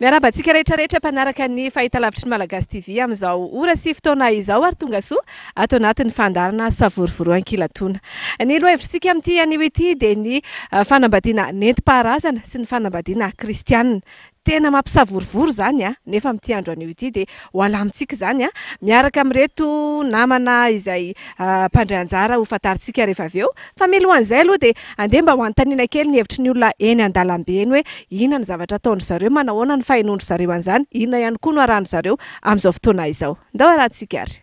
Miarabantsika rehetrarehetra mpanaraka ny fahitalavitry ny Malagasy TV amin'izao ora sy fotoana izao ary tonga soa ato anatin'ny fandarana savorovoroan-kilatona. Ny lohahevitsika amin'ity anio ity dia ny fanambadiana nentim-paharazana sy ny fanambadiana kristianina. Tena mampisavorovoro zany nefa amin'ity andro anio ity dia ho alamintsika zany miaraka amin'ireto namana izay mpandray anjara ho fantarintsika rehefa avy eo. Fa mialohan'izay aloha dia andeha mba ho anontaniana kely ny hevitry ny olona eny an-dalambe eny hoe inona ny zavatra ataon'ny zareo, manahoana ny fahinondry zareo an'izany, inona ihany koa no arahany zareo amin'izao fotoana izao. Ndao arahantsika ary.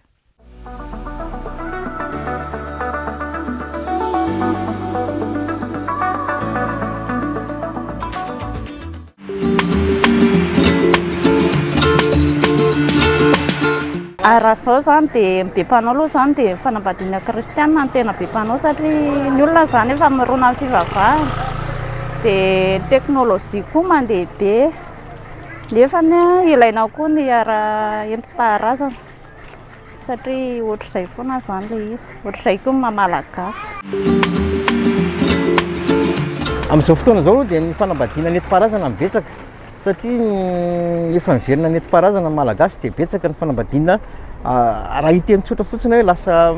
Raha izao zany dia be mpanao aloha zany dia fanambadiana kristianina no tena be mpanao satria ny olona zany efa mirona amin'ny fivavahana dia ny teknôlôjia koa mandeha be nefa ilaina koa ny entim-paharazana satria ohatr'izay foana zany ilay izy, ohatr'izay koa mamalagasy. Amin'izao fotoana izao dia ny fanambadiana nentim-paharazana betsaka satria efa miverina nentim-paharazana malagasy dia betsaka ny fanambadiana raha hiteny tsotra fotsiny hoe lasa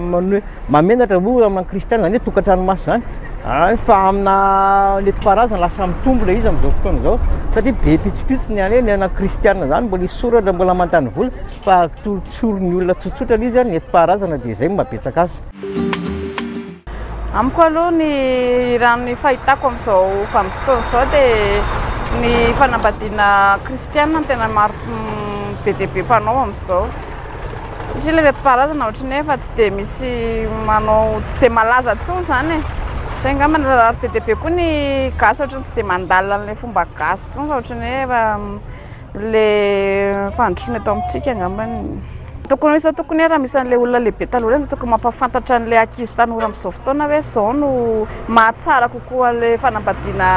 mamenatra moa amin'ny kristianina zany hoe tokantranomasy zany fa amina nentim-paharazana lasa mitombo ilay izy amin'izao fotoana izao satria be pitsopitsony any ny ana kristianina zany mbola isoratra mbola mantany vola fa tsoron'ny olona tsotsotra izy nentim-paharazana dia izay mabetsaka azy. Amiko aloha ny raha ny fahitako amin'izao vanim-potoana izao dia ny fanambadiana kristianina tena maro be dia be mpanao amin'izao. Satria ilay nentim-paharazana ohatrany efa tsy dia misy manao, tsy dia malaza intsony zany e. Izay angamba ny be dia be koa ny gasy ohatrany tsy dia mandalina an'ilay fomba gasy intsony fa ohatrany hoe efa ilay fandrosoana eto amintsika angambany. Tokony misy tokony raha misy an'ilay olona lehibe taloha ireny tokony mampafantatra an'ilay ankizy tanora amin'izao fotoana hoe izao no mahatsara kokoa an'ilay fanambadiana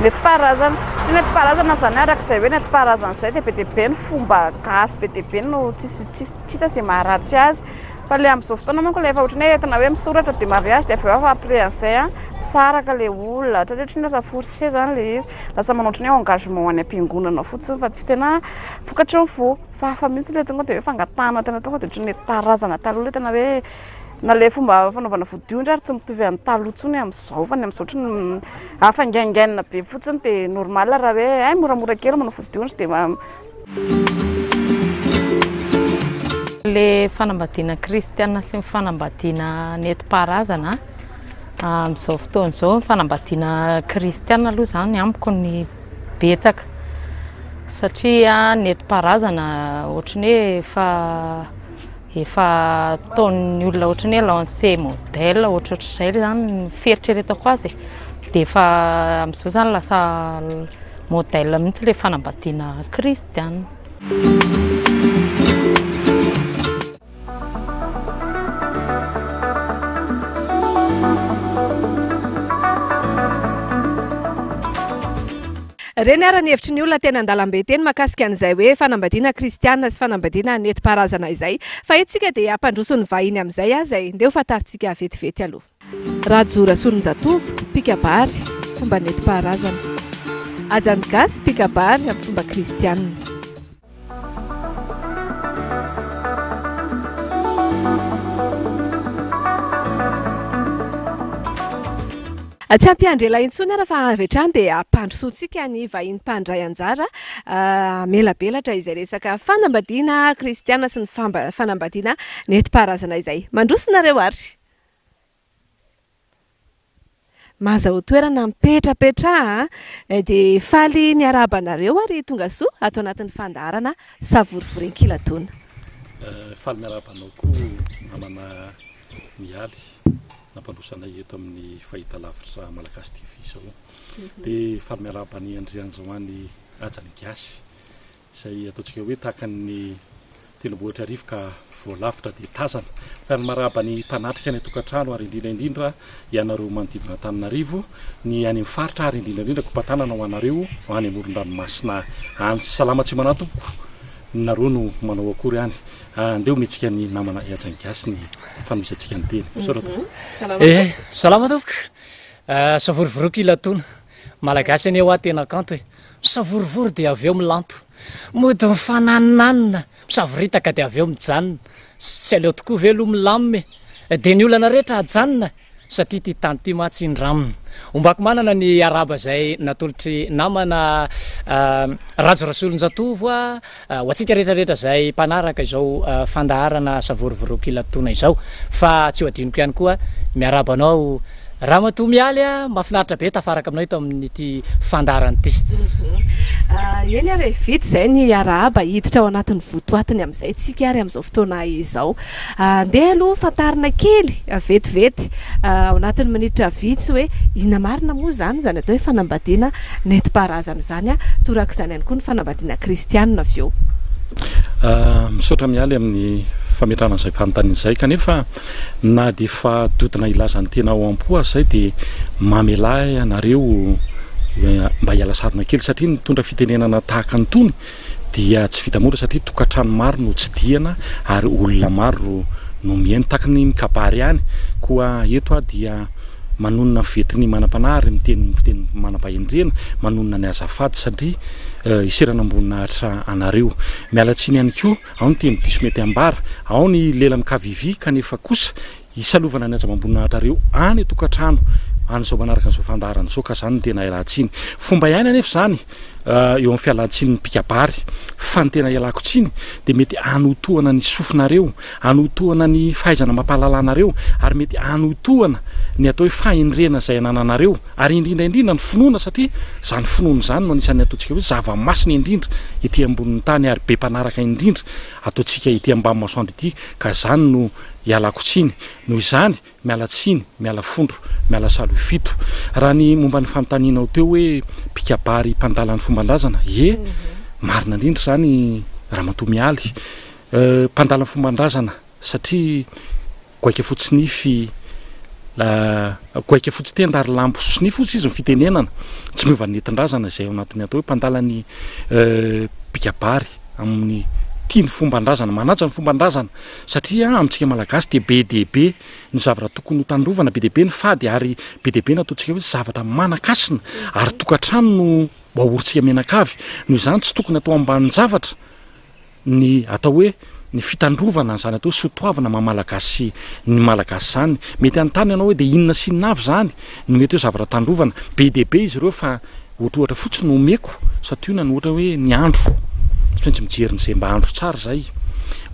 nentim-paharazana. Satria nentim-paharazana zany arak'izay hoe nentim-paharazana izay dia be dia be ny fomba gasy, be dia be no tsisy hita izay maharatsy azy. Fa ilay amin'izao fotoana manko ilay efa ohatrany hoe entina hoe misoratra dia mariage dia avy eo fa après an'izay misaraka ilay olona satria ohatrany lasa forcé zany ilay izy, lasa manao ohatrany hoe engagement any am-piangonana fotsiny fa tsy tena vokatry ny fo. Fa hafa mihitsy ilay tonga dia hoe fangatahana tena tonga dia ohatrany nentim-paharazana taloha tena hoe na ilay fomba fanaovana vodiondry ary tsy mitovy amin'ny taloha intsony amin'izao fa ny amin'izao ohatrany hafangaingaina be fotsiny dia normal raha hoe moramora kely manao vodiondry dia le fanambadiana kristianina sy ny fanambadiana nentim-paharazana amin'izao fotoana izao. Ny fanambadiana kristianina aloha zany amiko ny betsaka satria nentim-paharazana ohatrany hoe efa ataon'ny olona ohatrany hoe lancé modèle ohatr'izay zany ny fieritreretako azy dia efa amin'izao zany lasa modèle mihitsy ilay fanambadiana kristianina. Reny ara ny hevitry ny olona tena an-dalambe teny mahakasika an'izay hoe fanambadiana kristianina sy fanambadiana nentim-paharazana izay. Fa etsika dia hampandroso ny vahiny amin'izay izay ndeha ho fantarintsika vetivety aloha. Rajora Soninjatovo, pikabary, fomba nentim-paharazana. Ajany gasy, pikabary amin'ny fomba kristianina. Tsy ampiandrela intsony ara fa avy hatrany dia ampandrosontsika ny vahiny mpandray anjara melabelatra izay resaka fanambadiana kristianina sy ny fanambadiana nentim-paharazana izay. Mandrosonareo ary. Mahazaho toerana mipetrapetra dia faly miarahaba anareo ary tonga soa ato anatin'ny fandarana savorovoren-kilatona. Faly miarahaba anao koa namana mialy nampandrosanay eto amin'ny fahitalavitra Malagasy TV zao dia fanomiarabany Andrianjoany ajany gasy izay ataontsika hoe tahaka ny tendrombohitra arivo ka voalavitra dia tazana fa marabany mpanatrika ny tokantrano ary indrindra ianareo manodidina Antananarivo ny any amin'ny faritra ary indrindra kompatanana ho anareo any amoron-dranomasina any salama tsy manato nareo no manao akory any andeo metsika ny namana ajany gasy ny fanoisantsika ny teny salama tompoko savorivory ilatona malagasy any eo tena kanto hoe savorivory dia avy eo milanto mody mifanananina misaviritaka dia avy eo mijanona tsy aleo tokoa ve aloha milamime dia ny olana rehetra ajanona satria ty tany ty mahatsindramina ombako manana ny araba zay natolotry namana rajo rasolonjatovo ho atsika rehetrarehetra zay mpanaraka izao fandaharana savorivorok'ilatona izao fa tsy ho adiniko ihany koa miarabanao raha matoa mialy mahafinaritra be tafaraka aminao ito amin'ity fandaharana ity eny ary vity izay ny arahaba hiditra ao anatin'ny votoatiny amin'izay tsika ary amin'izao fotoana izao andeha aloha fantarina kely vetivety ao anatin'ny minitra vitsy hoe inona marina moa zany atao hoe fanambadiana nentim-paharazana zany toraka izany ihany koa ny fanambadiana kristianina avy eo misaotra mialy amin'ny fametrana izay fanontaniana izay kanefa na dia fa dodina ilazany tena ao am-po zay dia mamelay anareo mba hiala sarina kely satria nitondra fitenenana tahaka nytony dia tsy vita mora satria tokantrano maro no tsy diana ary olona maro no mihaino tahaka ny mikabary ihany koa eto dia manonona vetiny manam-panary miteny manam-pahendrena manonona ny azafady satria iserana ambonina ahitra anareo mialatsiny ihany koa ao ny teny diso mety ambara ao ny lela mikavivi kanefa kosa isalovana ny aza-mambonina ahitrareo any tokantrano an'izao manaraka an'izao fandaharana zao ka zany no tena ialatsiny fomba ihany anefa zany eo amin'ny fialantsiny ny pikabary fa ny tena ialako tsiny dia mety anotohana ny sofinareo anotohana ny fahaizana mampahalalanareo ary mety anotohana ny atao hoe fahendrena izay anananareo ary indrindraindrindra ny finoana satria zany finoana zany no anisan'ny ataontsika hoe zava-masina indrindra ety ambonin'ny tany ary be mpanaraka indrindra ataontsika ety ambany masoandro ity ka zany no ialako tsiny noho izany miala tsiny miala fondro miala salovito raha ny momba ny fanontanianao teo hoe pikabary mpandalany fomban-drazana marina indrindra zany raha matoa mialy mpandalany fomban-drazana satria goaika fotsinify goaika fotsy tenda ary lambo sosonify ozy izy ny fitenenana tsy miova nentin-drazana izay ao anatin'ny atao hoe mpandalany pikabary amin'ny tia ny fomban-drazana manaja ny fomban-drazana satria amintsika malagasy dia be diaibe ny zavatra tokony ho tandrovana be diaibe ny fady ary be diaibe ny ataontsika hoe zavatra manakasina ary tokantrano no ahorintsika menakavy noho izany tsy tokony atao ambanin'ny zavatra ny atao hoe ny fitandrovana zany atao sotoavana mamalagasy ny malagasy zany mety anontany ianao hoe dia inona sy ninavy zany no mety hoe zavatra tandrovana be diaibe izy ireo fa ohatrohatra fotsiny no omeko satria na ny ohatra hoe ny andro tsy mijeriny mba andro tsara zay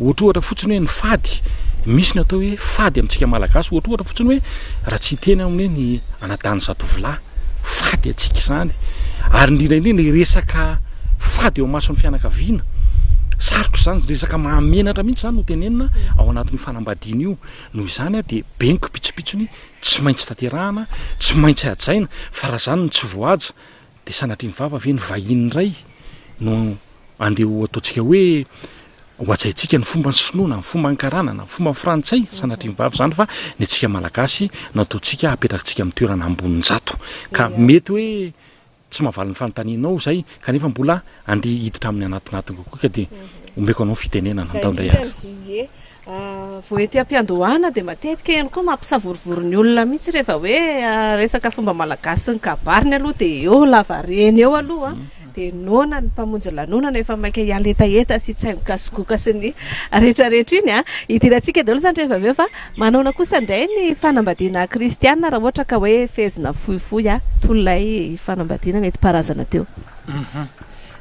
ohatrohatra fotsiny hoe ny fady misy ny atao hoe fady amintsika malagasy ohatrohatra fotsiny hoe raha tsy teny amin'ny hoe ny anadany zatovolahy fady atsika zany ary indrindraindrindra resaka fady eo mason'ny fianakaviana sarotro zany resaka mahamenatra mihitsy zany no tenenina ao anatin'ny fanambadiana io noho izany dia beniko pitsopitsony tsy maintsy tanterahana tsy maintsy ajaina fa raha zany no tsy voaja dia sanatria ny vava ve ny vahiny ray no andeo ataontsika hoe ho ajaintsika ny fomba ny sinoana ny fomba ny karanana ny fomba ny frantsay sanatria ny vava zany fa ny atsika malagasy nataontsika apetrakantsika amin'ny toerana ambonin-jato ka mety hoe tsy mahavaly ny fanontanianao zay kanefa mbola andeha hiditra amin'ny anatinatiny kokoa ka dia omeko anao fitenenana antaondray ary vao ety am-piandohana dia matetika ihany koa mampisavorivory olona mihitsy rehefa hoe resaka fomba malagasy ny kabariny aloha dia eo lavareny eo aloha dia nona ny mpamonjy lanonana efa maika hiala etaeta sy tsy haingokasogoka sy ny rehetrarehetra iny hidirantsika daholo zany rehefa aveo fa manaona kosa indray ny fanambadiana kristianina raha ohatra ka hoe fezina fohifohy tolonay fanambadiana nentim-paharazana teo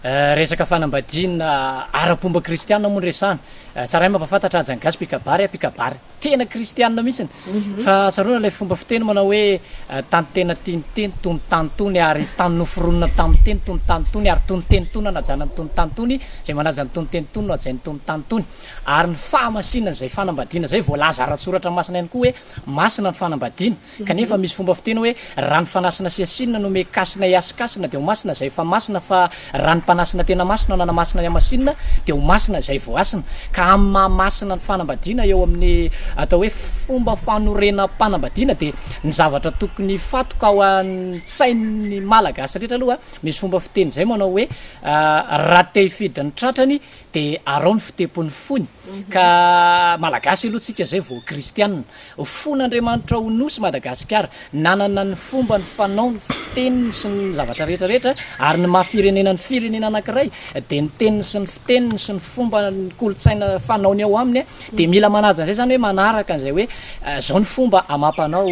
resaka fanambadiana ara-pomba kristianina moa nresany tsara mampafantatra ajany gasy pikabary tena kristianina mihitsiny fa tsaroana ilay fomba fiteny manao hoe tany tena tiany teny tony tany tony ary tany noforonina tamin'ny teny tony tany tony ary tony teny tony nanajana ny tony tany tony zay manaja ny tony teny tony no ajay ny tony tany tony ary ny fahamasinana zay fanambadiana zay voalaza ara-tsoratra masina ihany koa hoe masina ny fanambadiana kanefa misy fomba fiteny hoe raha ny fanasina siasinina no me kasina iasikasina de ho masina zay fa masina fa raha ny mpanasina tena masina nana masina iamasinina de ho masina zay voasina ka amin'ny mahamasina ny fanambadiana eo amin'ny atao hoe fomba fanorena mpanambadiana de ny zavatra tokony fatoka ao an-tsain'ny malagasy rehetra aloha misy fomba fiteny zay manao hoe raha te hifidy ny tratrany de arao ny fitepony fony ka malagasy aloha tsika zay vao kristianina fon'Andriamanitra ho nosy Madagasikara nanana ny fomba ny fanao ny fiteniny sy ny zavatra rehetrarehetra ary ny mahafirenena ny firenena anankiray de ny teniny sy ny fiteniny sy ny fomba ny kolotsaina fanaony ao aminy de mila manaja an'izay zany hoe manaraka an'izay hoe zao ny fomba amampanao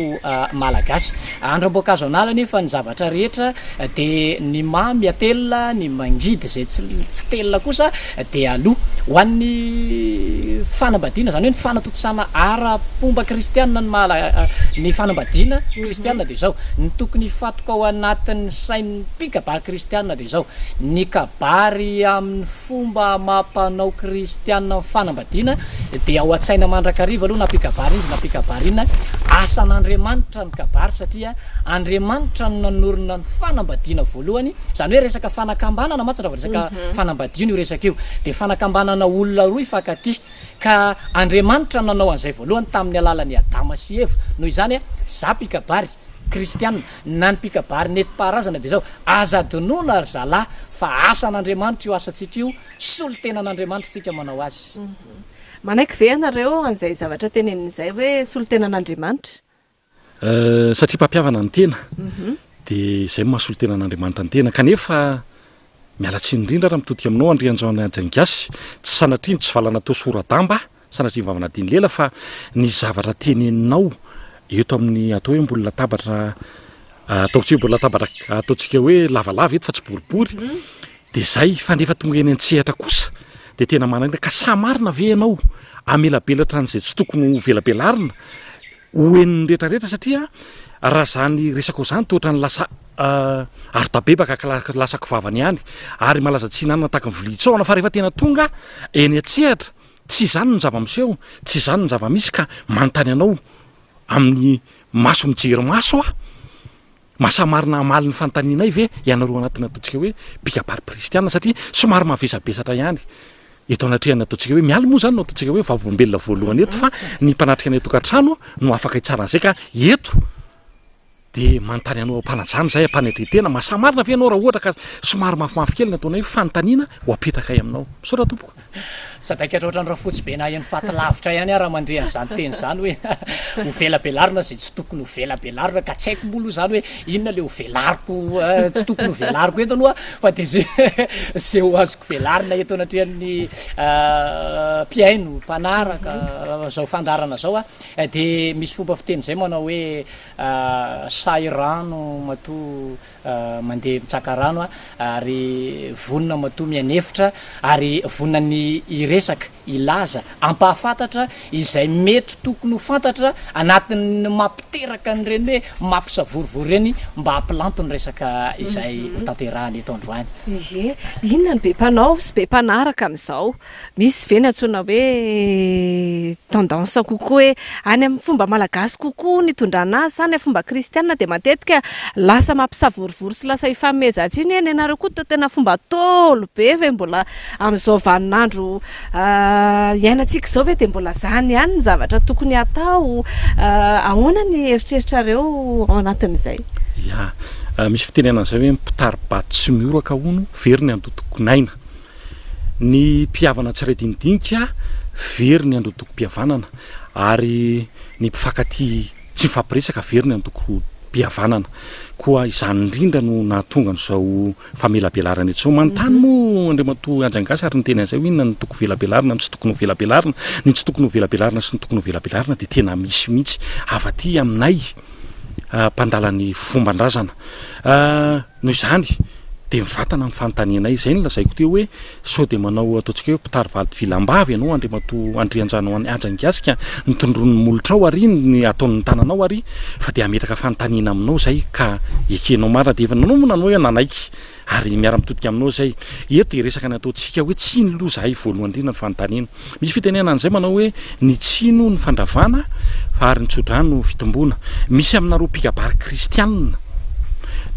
malagasy andram-boankazo analany fa ny zavatra rehetra de ny mamy atelina ny mangidy zay tsy telina kosa de aloha ho an'ny fanambadiana zany hoe ny fanatotosana ara-pomba kristianina ny fanambadiana kristianina de zao ny tokony fatoka ao anatin'ny sain'ny pikabary kristianina de zao ny kabary amin'ny fomba mampanao kristianina ny fanambadiana de ao an-tsaina mandrakariva aloha na pikabary izy na pikabary ina asan'Andriamanitra ny kabary satria Andriamanitra no nanorina ny fanambadiana voalohany zany hoe resaka fanakambanana matsy raha resaka fanambadiana io resaka io de fanakambanana olona roa ifankaty ka Andriamanitra nanao an'izay voalohany tamin'ny alalan'ny Adama sy Eva noho izany za pikabary kristianina na ny pikabary neti-paharazana de zao azadonoana ry zalahy fa asan'Andriamanitra io asantsika io solo-tenan'Andriamanitra tsika manao azy manaiky ve anareo an'izay zavatra tenenin'izay hoe solo-tenan'Andriamanitra satria mpampiavana ny tena de zay mahasolo tenan'Andriamanitra ny tena kanefa mialatsy indrindra raha mitodika aminao Andrianjana Jangasy tsy sanatria tsy valana tao soradamba sanatria mivavana diny lela fa ny zavatra teneninao eto amin'ny atao hoe ambony latabatra ataontsika ambony latabatra ataontsika hoe lavalava eto fa tsy boribory de zay fa nefa tonga eny an-tsehatra kosa de tena manana ka sa marina ve ianao amelabelatra an'izay tsy tokony ho velabelarina hoeniny rehetrarehetra satria raha zany resako zany toetra ny lasa ardabebaka ka lasako vavany ihany ary malaza tsy nanana tahaka ny vilitsaona fa rehefa tena tonga eny an-tsehatra tsy zany ny zava-miseho tsy zany ny zava-misy ka manontany anao amin'ny maso mijery maso mahasamarina amaly ny fanontanianay ve ianareo anatin'ny ataontsika hoe pikabary kristianina satria somary mavesabesatra ihany eto anatrehany ataontsika hoe miala moa zany no ataontsika hoe vavolombelona voalohany eto fa ny mpanatrika ny tokantrano no afaka hitsara an'izay ka eto de manontany anao ampanajany zay ampanetretena mahasamarina ve ianao raha ohatra ka somary mafimafy kely ny ataonay hoe fanontaniana ho apetaka aminao misaotra tompoko sadaiky atraotrany raha fotsy be na eny fatilavitra ihany raha mandre an'izany teny zany hoe ho velabelarina zay tsy tokony ho velabelarina ka tsy haiko molo zany hoe inona le ho velariko tsy tokony ho velariko eto aloha fa de zay ho azoko velarina eto anatrehan'ny mpiaino mpanaraka zao fandarana zao de misy fomba fiteny zay manao hoe say rano matoa mandeha mitsaka rano ary vonona matoa mianefitra ary vonany iresaka ilaza ampahafantatra izay mety tokony ho fantatra anatin'ny mampiteraka n'ireny hoe mampisavorivory reny mba hampilanto ny resaka izay ho tanterahany eto androany ie inona ny be mpanao sy be mpanaraka amin'izao misy ve ny antsoina hoe tendance kokoa hoe any amin'ny fomba malagasy kokoa ny tondrana azy any fomba kristianina de matetika lasa mampisavorivory sy lasa ifamezatra iny eny ianareo koa tena fomba tolo be ve mbola amin'izao vaninandro iainantsika zao ve de mbola zany ihany ny zavatra tokony atao ahoana ny eritreritrareo ao anatin'izay ya misy fitenenan'izay hoe mpitaribaty sy mioraka hono very ny andotokonaina ny mpiavana tsiray dinidinika very ny andotoko-pihavanana ary ny mpifankaty tsy mifampiresaka very ny andoko-pihavanana koa izany indrindra no nahatonga n'izao famelabelarana eto zao manontany moa Andriamantoa Anjangasy ary ny teny an'izay hoe inona ny toko velabelarina ny tsy tokony ho velabelarina ny tsy tokony ho velabelarina sy ny tokony ho velabelarina de tena misy mihitsy afaty aminay mpandala ny fomban-drazana noho izany de mivatana ny fanontanianay zay ny lazaiko teo hoe sao de manao ataontsika hoe mpitarivaly vilambavy ianao andriamato andrianjano any ajangasika nitondron'ny molotra ao ary ny ataon'ny tananao ary fa de ametraka fanontaniana aminao zay ka ekenao marina de efa nanao moa nanao hoe nanaiky ary miara-mitodika aminao zay eto de resaka ny ataontsika hoe tsiny loha zahay voalohany indrindra ny fanontaniana misy fitenena an'izay manao hoe ny tsino ny fandravana fa ary ny tsodrano fitombona misy aminareo mpikabary kristianina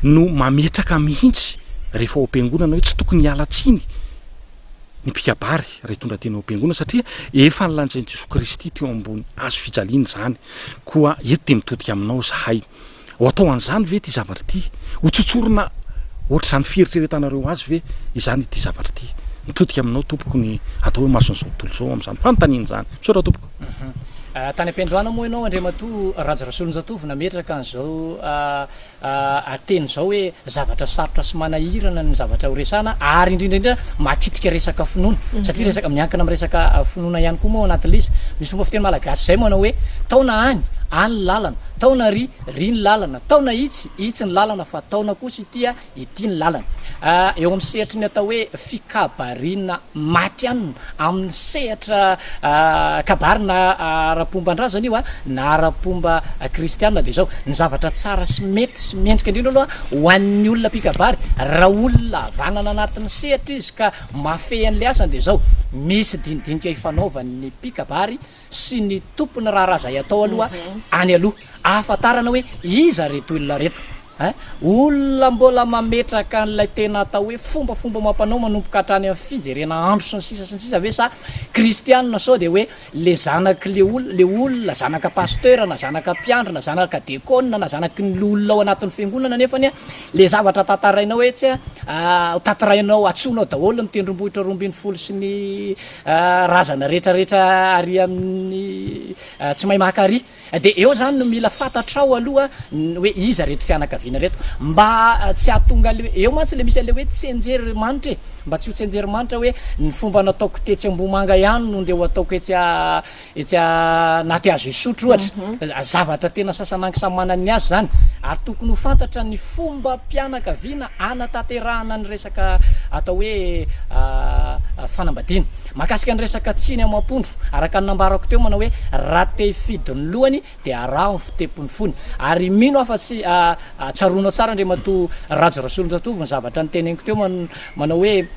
no mametraka mihitsy rehefa ao am-piangonana hoe tsy tokony hiala tsiny ny mpikabary raha hitondra tena ao am-piangonana satria efa nylanjain'i Jesosy Kristy teo ambony azo fijaliana zany koa eto de mitodika aminao zahay ho atao an'izany ve ty zavatra ty ho tsotsorona ohatra zany fieritreretanareo azy ve izany ity zavatra ty mitodika aminao tompoko ny atao hoe mason'izao tontolo zao amin'izany fanontaniana zany misaotra tompoko tany am-piandroana moa ianao andriamato rajorasolonjatovo nametraka an'izao ateny zao hoe zavatra sarotra sy manahirana ny zavatra horesana ary indrindraindrindra makitika resaka finoana satria resaka miankina amin'ny resaka finoana ihany koa moa ao anatin'le izy misy fomba fiteny malagasy zay manao hoe taona any ny lalana taona ry ny lalana taona itsy ny lalana fa taona kosa ity ny lalana eo amin'ny sehatra ny atao hoe fikabarina maty anina amin'ny sehatra kabarina ara-pombandrazana io na ara-pomba kristianina de zao ny zavatra tsara sy mety sy miendrika indrindra aloha ho an'ny olona mpikabary raha olona avanana anatin'ny sehatra izy ka mafehy an'le asany de zao misy dinidinika ifanaovan'ny mpikabary sy ny tompony raha razay atao aloha any aloha ahafantarana hoe iza reto olona reto olona mbola mametraka an'ilay tena atao hoe fombafomba mampanao manompoka hatrany amin'ny fijerena andro sy ny sisa sy ny sisa ve sa kristianina sao de hoe le zanaky le olona zanaka pasteur na zanaka mpiandro na zanaka dekona na zanaky ny olona ao anatin'ny fiangonana nefany le zavatra tantarainao hoe tsy tantarainao atsonao daholo ny tendrombohitra rombiny folo sy ny razana rehetrarehetra ary amin'ny tsy mahay mahakary de eo zany no mila fantatrao aloha hoe iza reto fianakaviana reto mba tsy ahatonga le eo mantsy le misy ale hoe tsy enjery manitra e mba tsy ho tsy enjery manitra hoe ny fomba nataoko tetsy Ambomanga ihany no ndeha ho ataoko etsy naty azo isotro ohatra zavatra tena sasanangy samy manany azy zany ary tokony ho fantatra ny fomba mpianakaviana anatanterahana ny resaka atao hoe fanambadiana mahakasika ny resaka tsiny amam-pondro araka ny nambarako teo manao hoe raha te hifidiny lohany de araho ny fitepony fony ary mino afa-tsy tsaronao tsara andriamato rajorasolonjatovo ny zavatra ny teneniko teo manao hoe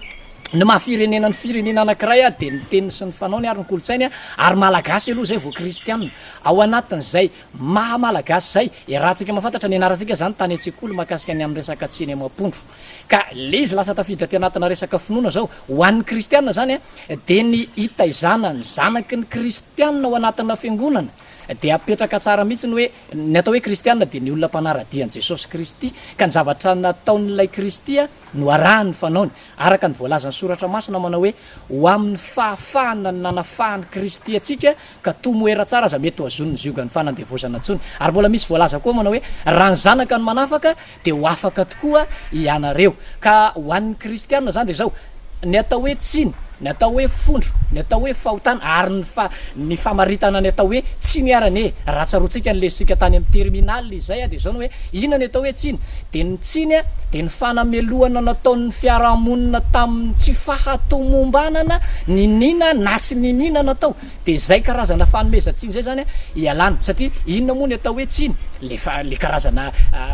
ny mahafirenena ny firenena anankiray de ny teniny sy ny fanao ny ary ny kolotsainy ary malagasy aloha zay vo kristianina ao anatin'zay maha malagasy zay rahantsika mahafantatra ny anarantsika zany tany antsekoly mahakasika ny amin'ny resaka tsiny amam-pondro ka le izy lasa tafiditra ty anatina resaka finoana zao ho an'ny kristianina zany de ny hitaizana ny zanaky ny kristianina ao anatina fiangonana de apetraka tsara mihitsy ny hoe ny atao hoe kristianina de ny olona mpanaradian'i Jesosy Kristy ka ny zavatra nataon'ilay Kristya no arahany fanaony araka ny voalazan'ny soratra masina manao hoe ho amin'ny fahafahana ny nanafahany Kristy atsika ka tomoera tsara aza mety ho azon'ny ziogany fanandevozana ntsony ary mbola misy voalaza koa manao hoe raha ny zanaka ny manafaka de ho afaka tokoa ianareo ka ho an'ny kristianina zany de zao ny atao hoe tsiny ny atao hoe fondro ny atao hoe fahotana ary ny famaritana ny atao hoe tsiny arane raha tsarotsika ny lesitsika tany amin'ny terminal izay de zao no hoe inona ny atao hoe tsiny de ny tsiny de ny fanamelohana nataon'ny fiarahamonina tamin'ny tsy fahatomombanana ny nina na tsy ny nina natao de zay karazana fanomezantsiny zay zany ialana satria inona moa ny atao hoe tsiny le karazana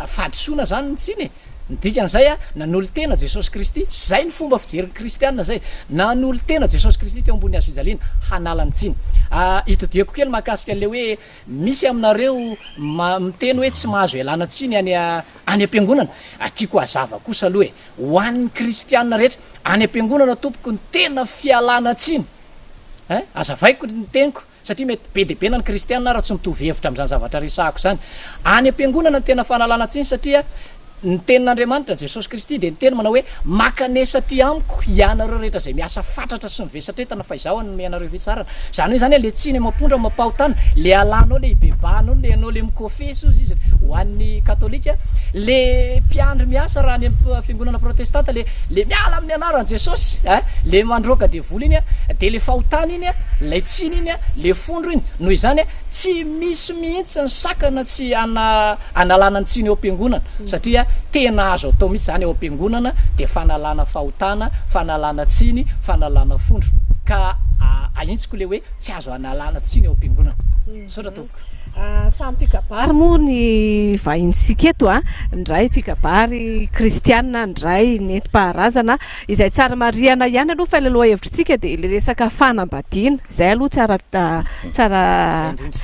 fahadisoana zany ny tsiny ny dikan'izay nanolo tena Jesosy Kristy zay ny fomba fijery kristianina zay nanolo tena Jesosy Kristy teo ambony azo fijaliana hanala ny tsiny itodiako kely mahakasika le hoe misy aminareo miteny hoe tsy mahazo ialana tsiny any am-piangonana atiako azava kosa aloha ho an'ny kristianina rehetra any am-piangonana tompoko ny tena fialana tsiny azavaiko ny teniko satria mety be de be na ny kristianina raha tsy mitovy hevitra am'izany zavatra resahako zany any am-piangonana ny tena fanalana tsiny satria ny tenin'Andriamanitra Jesosy Kristy de ny teny manao hoe makanesa ty amiko ianareo rehetra zay miasa fatratra sy mivesatretana fa izaho ny mianareo vetsarana zany hoe zany le tsiny mampondra mapahotana le alanao le ibebanao le anao le mikofesy ozy izy ho an'ny katolika le mpiandry miasa raha ny fiangonana protestanta le miala amin'ny anaran'i Jesosy le mandroka devoly iny de le fahotana iny lay tsiny iny le fondro iny noho izany tsy misy mihitsy ny sakana tsy analana ny tsiny eo am-piangonana satria tena azo atao mihitsy zany eo am-piangonana de fanalana fahotana fanalana tsiny fanalana fondro ka aintsiko le hoe tsy azo analana tsiny eo am-piangonana sotra tovoka samy pikabary moa ny vahinsika eto ndray pikabary kristianina ndray nentim-paharazana izay tsara mariana ihany aloha fa ilaloha hevitritsika de le resaka fanambadiana zay aloha tsara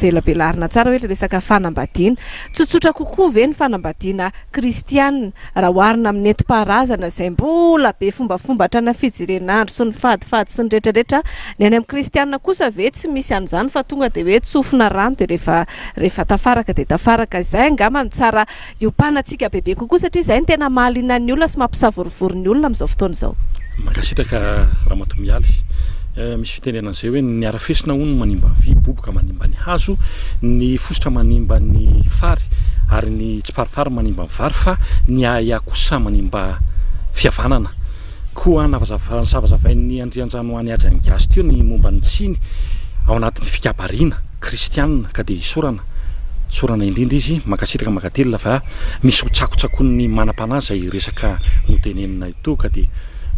velabelarina tsara hoe le resaka fanambadiana tsotsotra kokoa ve ny fanambadiana kristianina raha oharina amin'ny nentim-paharazana zay mbola be fombafomba hatrana fijerenandro sy ny fadifady sy ny rehetrarehetra ny any amin'ny kristianina kosa ve tsy misy an'izany fa tonga de hoe tsofina rano de rehefa tafaraka de tafaraka zay angamany tsara iompanatsika bebe kokoa satria zay ny tena mahalinan'ny olona sy mampisavorovoro ny olona amin'izao fotoana izao mankasitraka ramatomialy misy fitenenan'izay hoe ny arafesina hono manimba vy boboka manimba ny hazo ny fosotra manimba ny fary ary ny tsiparifary manimba ny vary fa ny aya kosa manimba fihavanana koa navazavain'ny andrianjano any ajany gasy teo ny momba ny tsiny ao anatin'ny fikabariana kristianina ka de sorana indrindra izy makasitraka makatelina fa misy hotsakotsakon'ny manam-panahy zay resaka notenenina ito ka de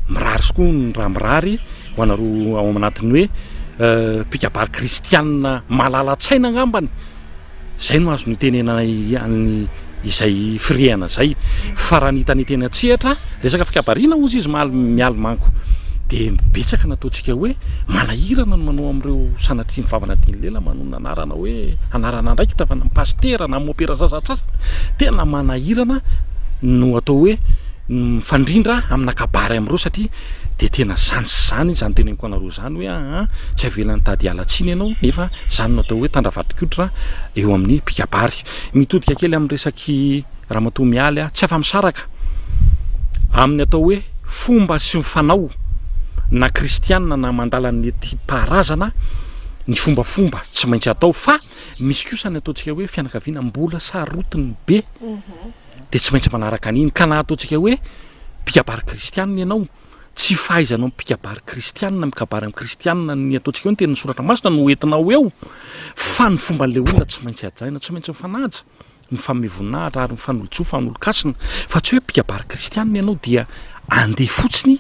mirary sy koa ny raha mirary ho anaro ao anatin'ny hoe pikabary kristianina malala-tsaina angambany zay no azo notenena izay firehana zay fa raha nitanitena tsehatra resaka fikabariana ozy izy mialy manko de betsaka nataontsika hoe manahirana no manao amin'ireo sanatria ny vavana tiany lela manao anarana hoe anarana ndraiky tavana pastera na mopera sasasasa tena manahirana no atao hoe mifandrindra amina kabary amin'ireo satria de tena zany teneniko anareo zany hoe tsy avelany tady alatsiny ianao nefa zany no atao hoe tandravatrikotra eo amin'ny pikabary mitodika kely amin'ny resaky ramatoa mialy tsy afa-misaraka amin'ny atao hoe fomba sy mifanao na kristianina na mandalany nentim-paharazana ny fombafomba tsy maintsy atao fa misy kosa ny ataontsika hoe fianakaviana mbola sarotiny be de tsy maintsy manaraka an'iny ka na ataontsika hoe pikabary kristianina ianao tsy fahaizanao pikabary kristianina mikabary amin'ny kristianina ny ataontsika hoe ny tena soratra masina no entinao eo fa ny fomba n'le olona tsy maintsy ajaina tsy maintsy mifanaja ny famevonahitra ary mifanolo-tsoa fanolo-kasina fa tsy hoe pikabary kristianina ianao dia andeha fotsiny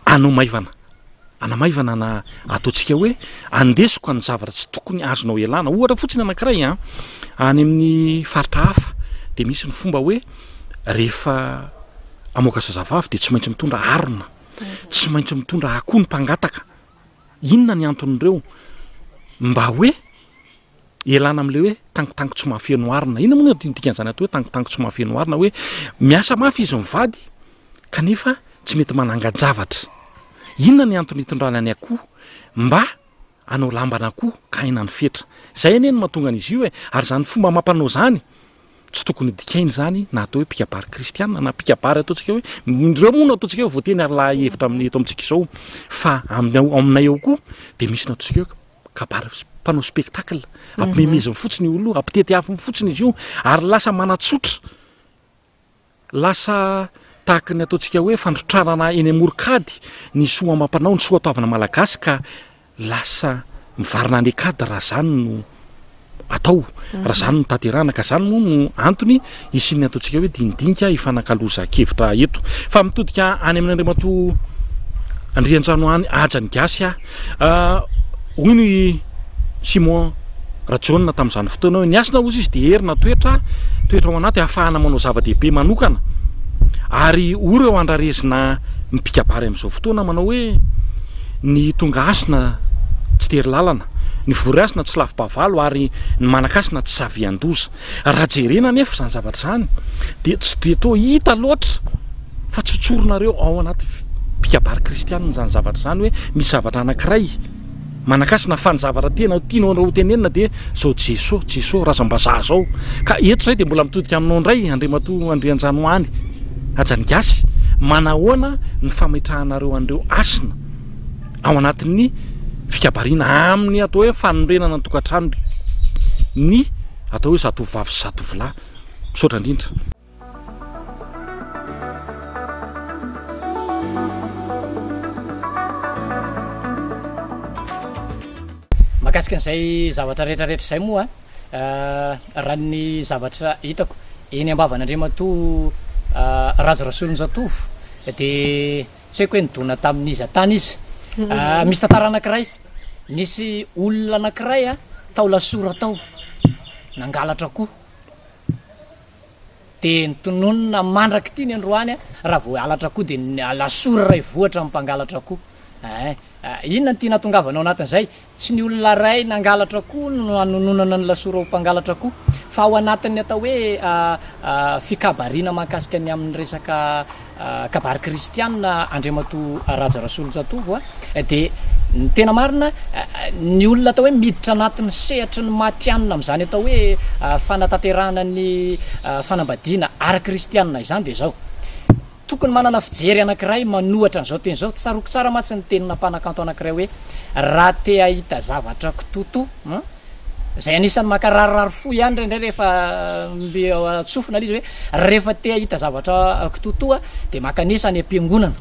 anamaivana na ataontsika hoe andesiko ny zavatra tsy tokony azonao ialana ohatra fotsiny anankiray any amin'ny faritra hafa de misy ny fomba hoe rehefa amoaka zazavavy de tsy maintsy mitondra arona tsy maintsy mitondra akoho ny mpangataka inona ny anton'ireo mba hoe ialana amin'le hoe tangotango tsy mahafeno arina inona moa dikan'izany atao hoe tangotango tsy mahafeno arina hoe miasa mafy izy mivady kanefa tsy mety mananga-javatra inona ny antony hitondrana ny akoho mba anao lambana akoho ka aina ny fetra zay ane no mahatonga an'izy io ary zany fomba mampanao zany tsy tokony dikainy zany na atao hoe pikabary kristianina na pikabary ataontsika hoe reo moa no ataontsika hoe voateny ary laha hevitra amin'ny eto amintsika izao fa aminay eo koa de misy no ataontsika hoe kabary mpanao spectacle ampimemeziny fotsiny olo ampitety afiny fotsiny izy io ary lasa manatsotra lasa tahaka ny ataontsika hoe fandrotranana eny amorokady ny soa amam-panao ny soa ataovana malagasy ka lasa mivarina any akady raha zany no atao raha zany no taterana ka zany moa no antony isin'ny ataontsika hoe dinidinika hifanakaloza kevitra eto fa mitodika any amin'ny andriamato andrianjano any ajany gasy hoy ny Simon Rajaona tamin'izany fotoana hoe niasina ozy izy de herina toetra ao anaty ahafahana manao zava-dehibe manokana ary ora eo andrarezina mipikabary amin'izao fotoana manao hoe ny tonga asina tsy tery lalana ny vory asina tsy lafi-bavalo ary ny manakasina tsy savian-doza raha jerena nefa zany zavatra zany de tsy de to hita loatra fa tsotsoronareo ao anaty pikabary kristianina zany zavatra zany hoe misy zavatra anankiray manakasina fa ny zavatra tena tianao anao tenenina de zao Jesosy razam-bazaha zao ka eto zay de mbola mitodika aminao indray andriamato andrianjano any ajany gasy manahoana ny fametrahanareo an'ireo asina ao anatin'ny fikabariana amin'ny atao hoe fanorenana ny tokantrano ny atao hoe zatovovavy sy zatovolahy misaotra indrindra mahakasika an'izay zavatra rehetrarehetra zay moa raha ny zavatra hitako eny ambavan'andriamato rajo rasolonjatovo de tsy haiko hoe nidona tamin'iza tany izy misy tantara anankiray nisy olona anankiray tao lasora tao nangalatra koa de nitononona mandraky ty ny androany raha vo alatra koa de lasora ray voatra mpangalatra koa inona ny tia natongavanao anatin'izay tsy ny olona ray nangalatra koa no anononana ny lasora ho mpangalatra koa fa ao anatin'ny atao hoe fikabarina mahakasika ny amin'ny resaka kabary kristianina andriamato raja rasolonjatovo de ny tena marina ny olona atao hoe miditra anatin'ny sehatra ny matianina am'izany atao hoe fanatanterahana ny fanambadiana ara-kristianina izany de zao tokony manana fijery anankiray manohatra n'izao teny zao tsaroko tsara matsy ny tenina mpanakanto anankiray hoe raha te ahita zavatra kitoto zay anisan'ny makararary fo ihany rendray rehefa mbe atsofina l izy hoe rehefa te ahita zavatra kitotoa de makanisa any am-piangonana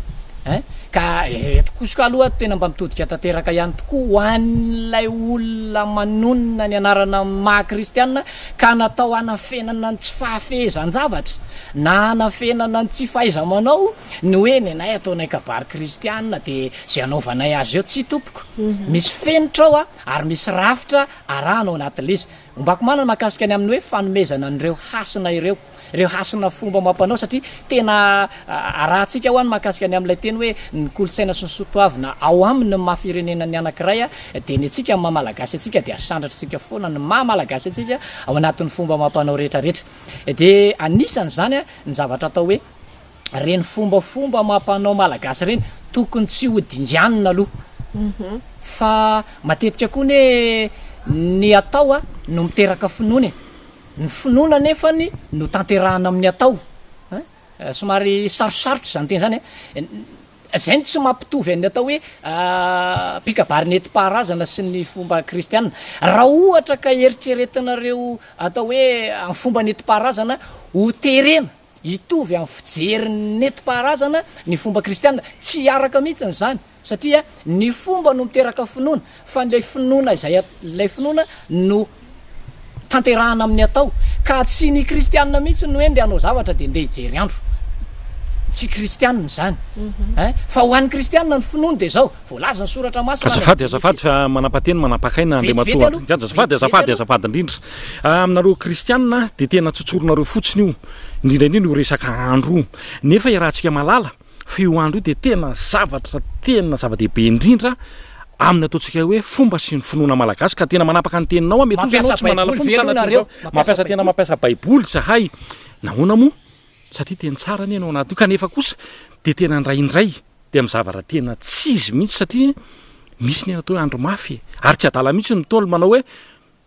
ka tokosoka aloha tena mba mitodika tanteraka ihany tokoa ho an'lay olona manonona ny anarana maha-kristianina ka natao anafenana ny tsy fahafehezan-javatra na anafenana ny tsy fahaiza-manao ny hoe ny anay ataonay kabary kristianina de zay anaovanay azy eo tsy tompoko misy fenitra ao ary misy rafitra arahanao anatin'le izy ombako manana mahakasika any amin'ny hoe fanomezana an'ireo hasina ireo hasina fomba mampanao satria tena arahantsika ho any mahakasika any amin'ilay teny hoe ny kolotsaina sy ny sotoavina ao aminy mahafirenena ny anankiray de ny atsika mahamalagasy atsika de asandratritsika foana ny mahamalagasy atsika ao anatin'ny fomba mampanao rehetrarehetra de anisan' zany ny zavatra atao hoe reny fombafomba mampanao malagasy reny tokony tsy hodingianina aloha fa matetika koa ny hoe ny atao no miteraka finoana ny finoana nefany no tanterahana amin'ny atao somary sarosarotra zany teny zany zay ny tsy mampitovy any atao hoe mpikabary neti-paharazana sy ny fomba kristianina raha ohatra ka eritreretinareo atao hoe amin'ny fomba neti-paharazana ho terena hitovy amin'ny fijery neti-paharazana ny fomba kristianina tsy araka mihitsy zany satria ny fomba no miteraka finoana fa nlay finoana izay lay finoana no tanterahana amin'ny atao ka tsy ny kristianina mihitsy no hoe nde anao zavatra de nde hijery andro tsy kristianina zany fa ho an'ny kristianina ny finoana de zao voalaza ny soratra masina azafady fa manapateny manapakaina andriamatoa azafady indrindra aminareo kristianina de tena tsotsoronareo fotsiny io indrindraindrindra io resaka andro io nefa irahantsika malala fa io andro io de tena zava-dehibe indrindra amin'ny ataontsika hoe fomba sy ny finoana malagasy ka tena manapaka ny teninao mety mampiasa tena mampiasa baiboly zahay nahoana moa satria teny tsara ny anao anaty io kanefa kosa de tena ndraindray de amin'ny zavatra tena tsy izy mihitsy satria misy ny anatao hoe andro mafy ary tsy adala mihitsy ny tolo manao hoe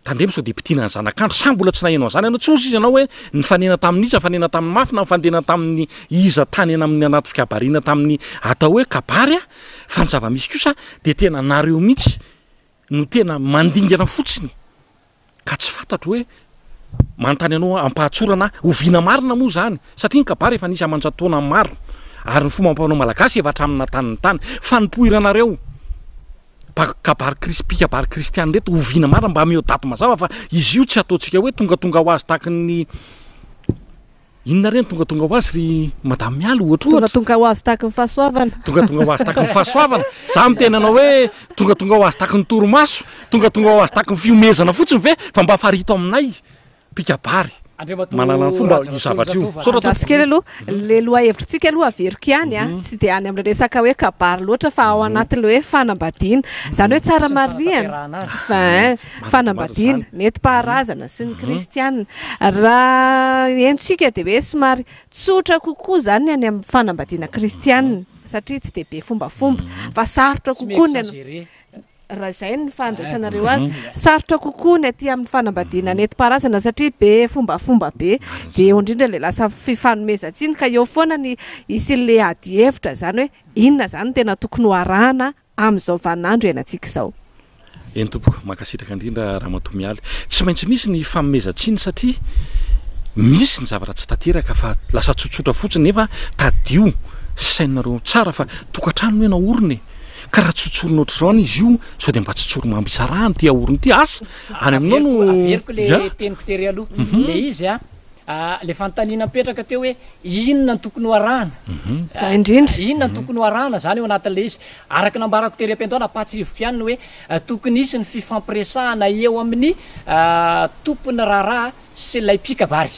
tandremo sao de pitina ny zanak'andro sa mbola tsy nahenao zany anao tsy ozy izy anao hoe ny fanena tamin'ny iza fanena tamin'ny mafy na nyfandena tamin'ny iza tany ena amin'ny anaty fikabariana tamin'ny atao hoe kabary fa ny zava-misy kosa de tena nareo mihitsy no tena mandingana fotsiny ka tsy fantatro hoe manontany anao ampahatsorana oviana marina moa zany satria ny kabary efa nisy amanjatoana maro ary ny fomba mampanao malagasy efa hatramin'ny taniny tany fa nipoiranareo pikabary kristiany reto oviana marina mba ameo daty mazava fa izy io tsy ataontsika hoe tongatonga ho azy tahaky ny inona reny tongatonga ho azy ry madame mialy ohatratongatonga ho azy tahaky ny fahasoavana tongatonga ho azy tahaky ny fahasoavana za mitena anao hoe tongatonga ho azy tahaky ny toromaso tongatonga ho azy tahaky ny fiomezana fotsiny ve fa mba farito aminay pikabary manana fomba io zavatra io soratrasikely aloha le loha hevitritsika aloha averiko ihany tsy de any amin'le resaka hoe kabary loatra fa ao anatin'le hoe fanambadiana zany hoe tsara mariana fanambadiana neti-paharazana sy ny kristianina raha entsika de hoe somary tsotra kokoa zany ny any amin'ny fanambadiana kristianina satria tsy de be fombafomba fa sarotra kokoa ny raha zay ny fandraisanareo azy sarotra kokoa ny aty amin'ny fanambadiana neti-paharazana satria be fombafomba be de eo indrindra le lasa fifanomezantsiny ka eo foana ny isy le ady hevitra zany hoe inona zany tena tokony ho arahana amin'izao vaninandro ianantsika izao eny tompoko makasitraka indrindra ramatomialy tsy maintsy misy ny fanomezantsiny satria misy ny zavatra tsy tanteraka fa lasa tsotsotra fotsiny nefa tadio sainareo tsara fa tokantrano hoe naoriny ka raha tsotsorona ohatr'izao any izy io sao de mba tsotsoro mambisarahany ty aorony ty asa any aminao no averiko le teniko tery aloha le izy le fanontaniana mipetraka teo hoe inona ny tokony ho arahana za indrindra inona ny tokony ho arahana zany eo anatin'le izy araka nambarako tery am-piandohana patsirivoko ihany hoe tokony isy ny fifampiresahana eo amin'ny tompony raharaha sy lay pikabary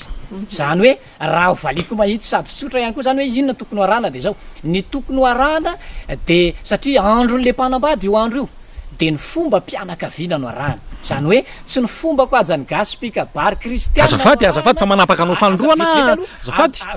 zany hoe raha valiko mahitsy sady tsotra ihany koa zany hoe inona tokony ho arahana de zao ny tokony ho arahana de satria andron'le mpanambady io andro io de ny fomba mpianakaviana no arahana zany hoe tsy ny fomba ko ajany gasy pikabary kristiana azafady fa manapaka anao fanondroana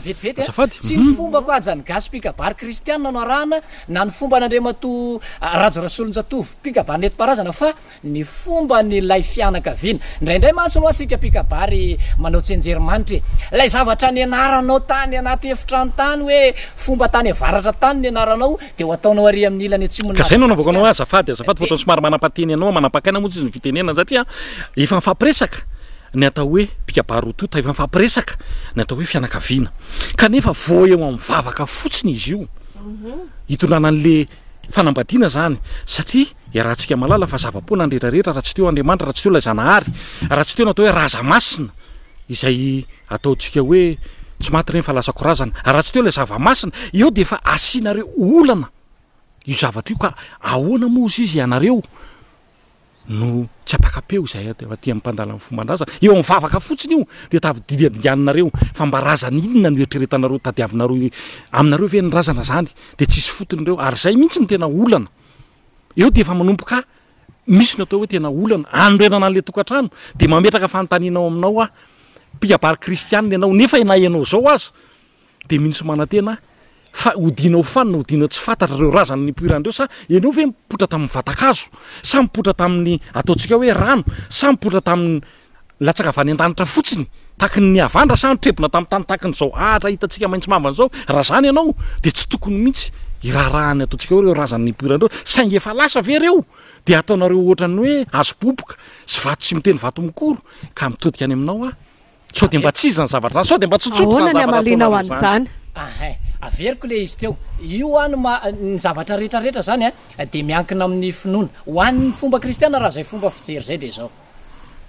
vetivety tsy ny fomba ko ajany gasy pikabary kristiana no arahana na ny fomba n'andriamato rajo rasolonjatovy pikabary neti-parazana fa ny fomba ny lay fianakaviana indraindray mantsy no atsika pikabary manao tsenjery-manitra lay zavatra ny anaranao tany anaty efitrano tany hoe fomba tany avaratra tany ny anaranao de ho ataonao ary amin'ny ilany atsimo ka zay no navakanao azafady fotrany somary manapateny anao manapakaina moa tsy izy ny fitenena satria efa mifampiresaka ny atao hoe pikabary rotota efa mifampiresaka ny atao hoe fianakaviana kanefa vo eo amin'ny vavaka fotsiny izy io hitondrana an'le fanambadiana zany satria iarahantsika malala fa zava-poana nrehetrarehetra raha tsy teo Andriamanitra raha tsy teo lay Zanahary raha tsy teo natao hoe raza masina izay ataontsika hoe tsy maty reny fa lasa korazana raha tsy teo lay zava-masina eo de efa asianareo olana io zavatra io ka ahoana mozy izy ianareo no tsy apakapeo izay efa tia mimpandala amin'ny fomban-drazana eo amin'ny vavaka fotsiny io de tadidianareo fa mba razana inona no eritreretanareo tadiavinareo aminareo ve ny razana zany de tsisy fotony reo ary zay mihitsy ny tena olana eo de efa manompoka misy ny atao hoe tena olana anorenana an'le tokantrano de mametraka fanontanianao aminao pikabary kristianina ianao nefa enaenao zao aza de minisy manantena fa odinao fanina odinao tsy fantatra reo razana ny poirandreo sa ianao ve mipotra tamin'ny vatakazo sa mipotra tamin'ny ataontsika hoe rano sa mipotra tamin'ny latsaka avany an-danitra fotsiny taky ny avandra sa nitrebona tamin'ny tany takin'izao ahatra hitantsika maintsy mavan'izao raha zany ianao de tsy tokony mihitsy irarahany ataontsika hoe reo razana ny poirandreo saingy efa lasa ve reo de ataonareo ohatrany hoe azo boboka sy vato tsy miteny vato mikoro ka mitodika any aminao sao de mba tsy izy zany zavatra zany sao de mba tsotsotro zany amalina ho an'izany averiko le izy teo io any ny zavatra rehetrarehetra zany de miankina amin'ny finoana ho an'ny fomba kristiana raha zay fomba fijery zay de zao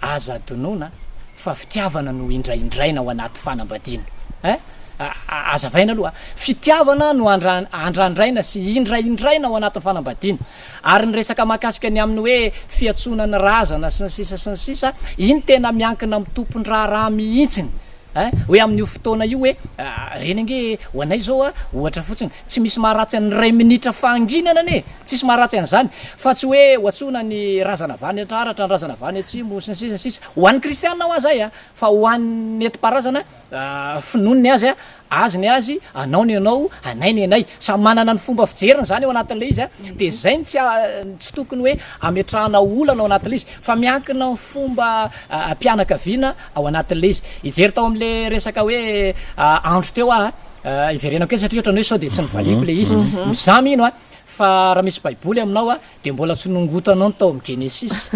aza donona fa fitiavana no indraindraina ao anaty fanambadiana azavaina aloha fitiavana no andrandraina sy indraindraina ao anatin'ny fanambadiana ary ny resaka mahakasika ny amin'ny hoe fiatsonany razana sy ny sisa iny tena miankina amin'ny tompony raharaha mihitsiny hoe amin'io fotoana io hoe reny ange ho anay zao ohatra fotsiny tsy misy maharatsy ny ray minitra fanginana ane tsisy maharatsy an'izany fa tsy hoe hoatsona ny razana vany atraratra ny razana vany atsimo sy ny sisa ho an'ny kristianina ho azay fa ho an'ny enti-parazana finonony azy azony azy anao ny anao anay ny anay samy manana ny fomba fijeriny zany eo anatin'le izy de zay ny tsy tokony hoe ametrahana olana ao anatin'le izy fa miankina ny fomba mpianakaviana ao anatin'le izy ijery tao am'le resaka hoe andro teo iverenako e satria ohatrany hoe sao de tsy nivaliko le izy mizamy ino fa raha misy baiboly aminao de mbola tsy nongotanao ny tao amin'ny genesis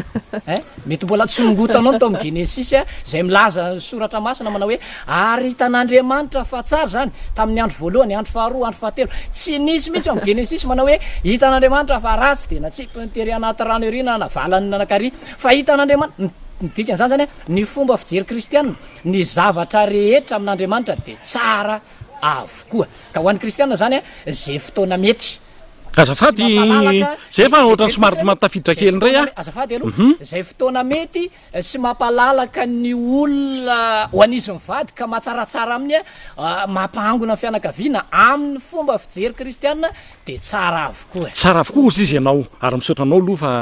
mety mbola tsy nongotanao ny tao amin'ny genesis zay milaza soratra masina manao hoe ary hitan'Andriamanitra fa tsara zany tamin'ny andro voalohany andro faharoa andro fahatelo tsy nisy mihitsy amin'ny genesis manao hoe hitan'Andriamanitra fa ratsy de na tsipy nitery anaty rano erina na valany nanakary fa hitan'Andriamanitra dikan'izany zany ny fomba fijery kristianina ny zavatra rehetra amin'Andriamanitra de tsara avokoa ka ho an'ny kristianina zany zay fotoana mety azafady zay efa ohatrany somary matafiditra kely indray azafady aloha zay fotoana mety sy mampalalaka ny olona ho an'izy mivady ka matsaratsara amin'ny mampahangona ny fianakaviana amin'ny fomba fijery kristianina de tsara avokoa ozy izy ianao ary misaotranao aloha fa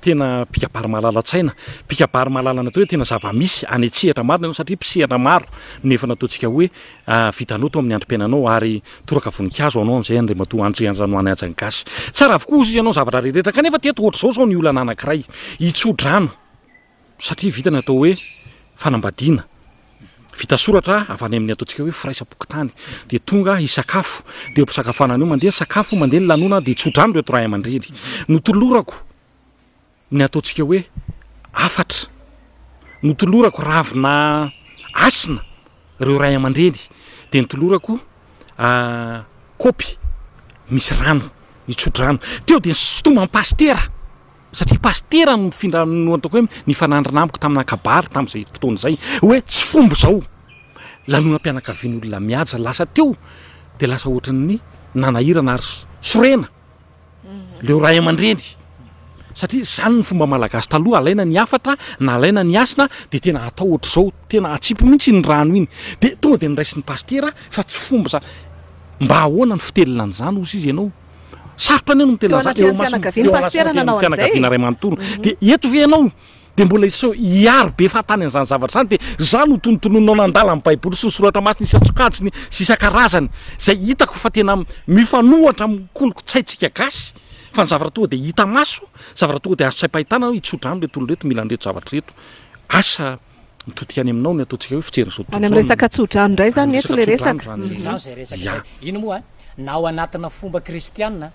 tena pikabary malala-tsaina pikabary malala natao hoe tena zava-misy anetsehatra maro ianao satria mpisehatra maro nefa nataontsika hoe vitanao to amin'ny androm-piainanao ary toraka voninkazo anao an'izay Andriamato andriandrano any ajany gasy tsara avokoa izy ianao zavatra rehetra kanefa teto ohatr'izao zao ny olana anankiray hitsodrano satria vita ny atao hoe fanambadiana vita soratra avy any amin'ny ataontsika hoe firaisampokotany de tonga hisakafo de eo mpisakafanana io mandeha sakafo mandeha ny lanona de hitsodrano reto ray aman-dreny notolorako ny ataontsika hoe afatra notolorako ravina asina reo ray aman-dreny de nitolorako kopy misy rano itsodrano teo de sotomany pastera satria pastera no findrano ataoko hoe ny fanandrana amiko tamina kabary tam'izay fotoana zay hoe tsy fomba zao lanona-mpianakaviany olona miaja lasa teo de lasa ohatran'ny nanahirana ary sorena leo ray aman-dreny satria zany ny fomba malagasy taloha alaina ny afatra na alaina ny asina de tena atao ohatra zao tena atsipy mihitsy ny rano iny de tonga de niraisy ny pastera fa tsy fomba za mba ahoana ny fitelina an'izany ozy izy ianao sarotra any no mitelina fianakaviana ray manontolo de eto ve ianao de mbola isao iaro be fahatany an'izany zavatra zany de za no tonotononao nandala amin'ny baiboly sy ny soratra masiny isa-tsokatsiny sy isa-karazany zay hitako fa tena mifanohatra amin'ny kolokotsaintsika gasy fa ny zavatra tonga de hita maso zavatra tonga de azo tsaim-pahitana itsodrano le tolo reto mila anreto zavatra reto asa mitotika any aminao ny ataontsika hoe fijerina zao any amin'ny resaka tsodrano indray zany eto le resaka zany zay resaka zay ino moa na ao anatina fomba kristianina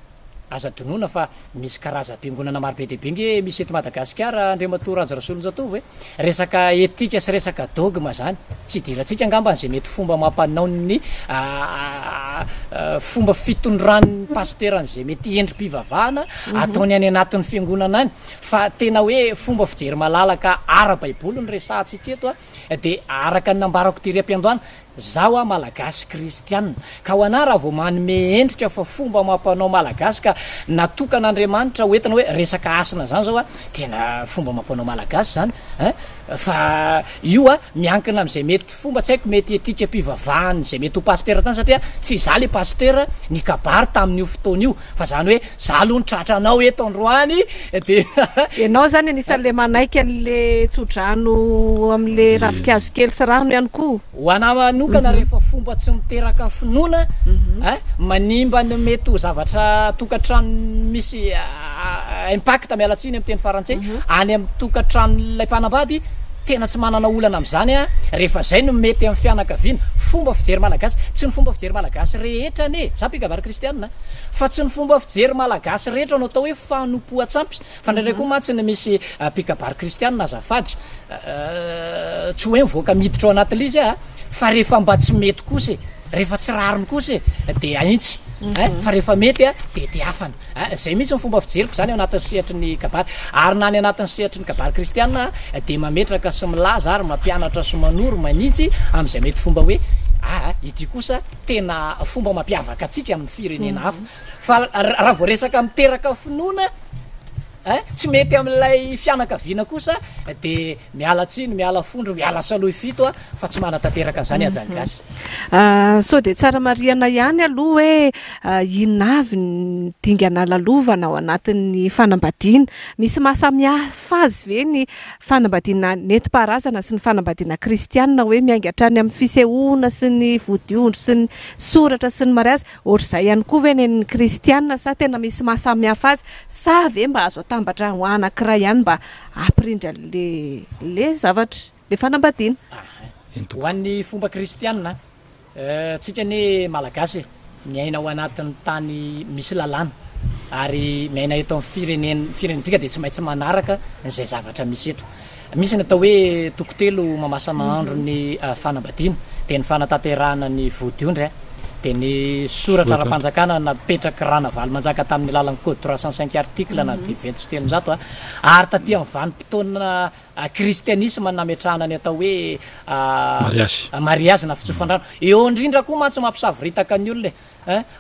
aza donoina fa misy karaza-piangonana maro be deabe nge misy eto Madagasikara Andriamato Rajo Rasolonjatovo hoe resaka etika sy resaka dogma zany tsy idirantsika angamba zay mety fomba mampanao ny fomba fitondrany pasteran'izay mety endrim-pivavahana ataony any anatin'ny fiangonana any fa tena hoe fomba fijery malalaka ara-baiboly ny resantsika eto de araka ny nambarako tyriam-piandohana zaho malagasy kristianina ka ho ana raha vao manome endrika fa fomba mampanao malagasy ka natokan'Andriamanitra hoentina hoe resaka asina zany zao tena fomba mampanao malagasy zany fa io miankina am'izay mety fomba tsy haiko mety etika mpivavahany zay mety ho pastera tany satria tsy za le pastera ny kabary tamin'io fotoana io fa zany hoe za aloha nitratranao eto androany de ianao zany anisan'le manaiky an'le tsodrano am'le ravikazo kely sy rano ihany koa ho ana manokana rehefa fomba tsy miteraka finoana manimba ny mety ho zavatra tokantrano misy impact mialatsiny amin'ny teny farantsay any amin'ny tokantranolay mpanambady tena tsy manana olana am'izany rehefa zay no mety amin'ny fianakaviana fomba fijery malagasy tsy ny fomba fijery malagasy rehetra ane za mpikabary kristianina fa tsy ny fomba fijery malagasy rehetra no atao hoe fanompoatsampy fa ndraindray koa matsy ny misy mpikabary kristianina azafady tsy hoe mivoaka miditra ao anatin'le izy fa rehefa mba tsy mety kosa rehefa tsy rariny kosa de aintsy fa rehefa mety de afana zay mihitsy ny fomba fijeriko zany ao anatin'ny sehatry ny kabary ary na ny anatin'ny sehatry ny kabary kristianina de mametraka sy milaza ary mampianatra sy manoro manintsy am'izay mety fomba hoe ity kosa tena fomba mampiavaka atsika amin'ny firenena hafa fa raha vao resaka miteraka finoana tsy mety amin'ilay fianakaviana kosa de miala tsiny miala fondro miala saloha fito fa tsy manatanteraka an'izany ajangasy so de tsara mariana ihany aloha hoe inavy ny dingana lalovana ao anatin'ny fanambadiana misy mahasamihafa azy ve ny fanambadiana nentim-paharazana sy ny fanambadiana kristianina hoe miaingatra any amin'ny fisehoana sy ny vodiondro sy ny soratra sy ny mariazy ohatr'izay ihany koa ve ny kristianina sa tena misy mahasamihafa azy sa ve mba azo tambatra ho anankiray ihany mba ampirindra le zavatra le fanambadiana ho an'ny fomba kristianina tsika ny malagasy miaina ao anatin'ny tany misy lalàna ary miaina eto amin'ny firenentsika de tsy maintsy manaraka zay zavatra misy eto misy ny atao hoe tokotelo mamasana andro ny fanambadiana de ny fanatanterahana ny vodiondry de ny soratra ara-panjakana napetraky rana valy manjaka tamin'ny lalan'ny code 305 article na de 27 ary taty amin'ny vanim-potoana kristianisme nametrahana ny atao hoe mariazy na fitsofandrano eo indrindra koa matsy mampisaviritaka ny olona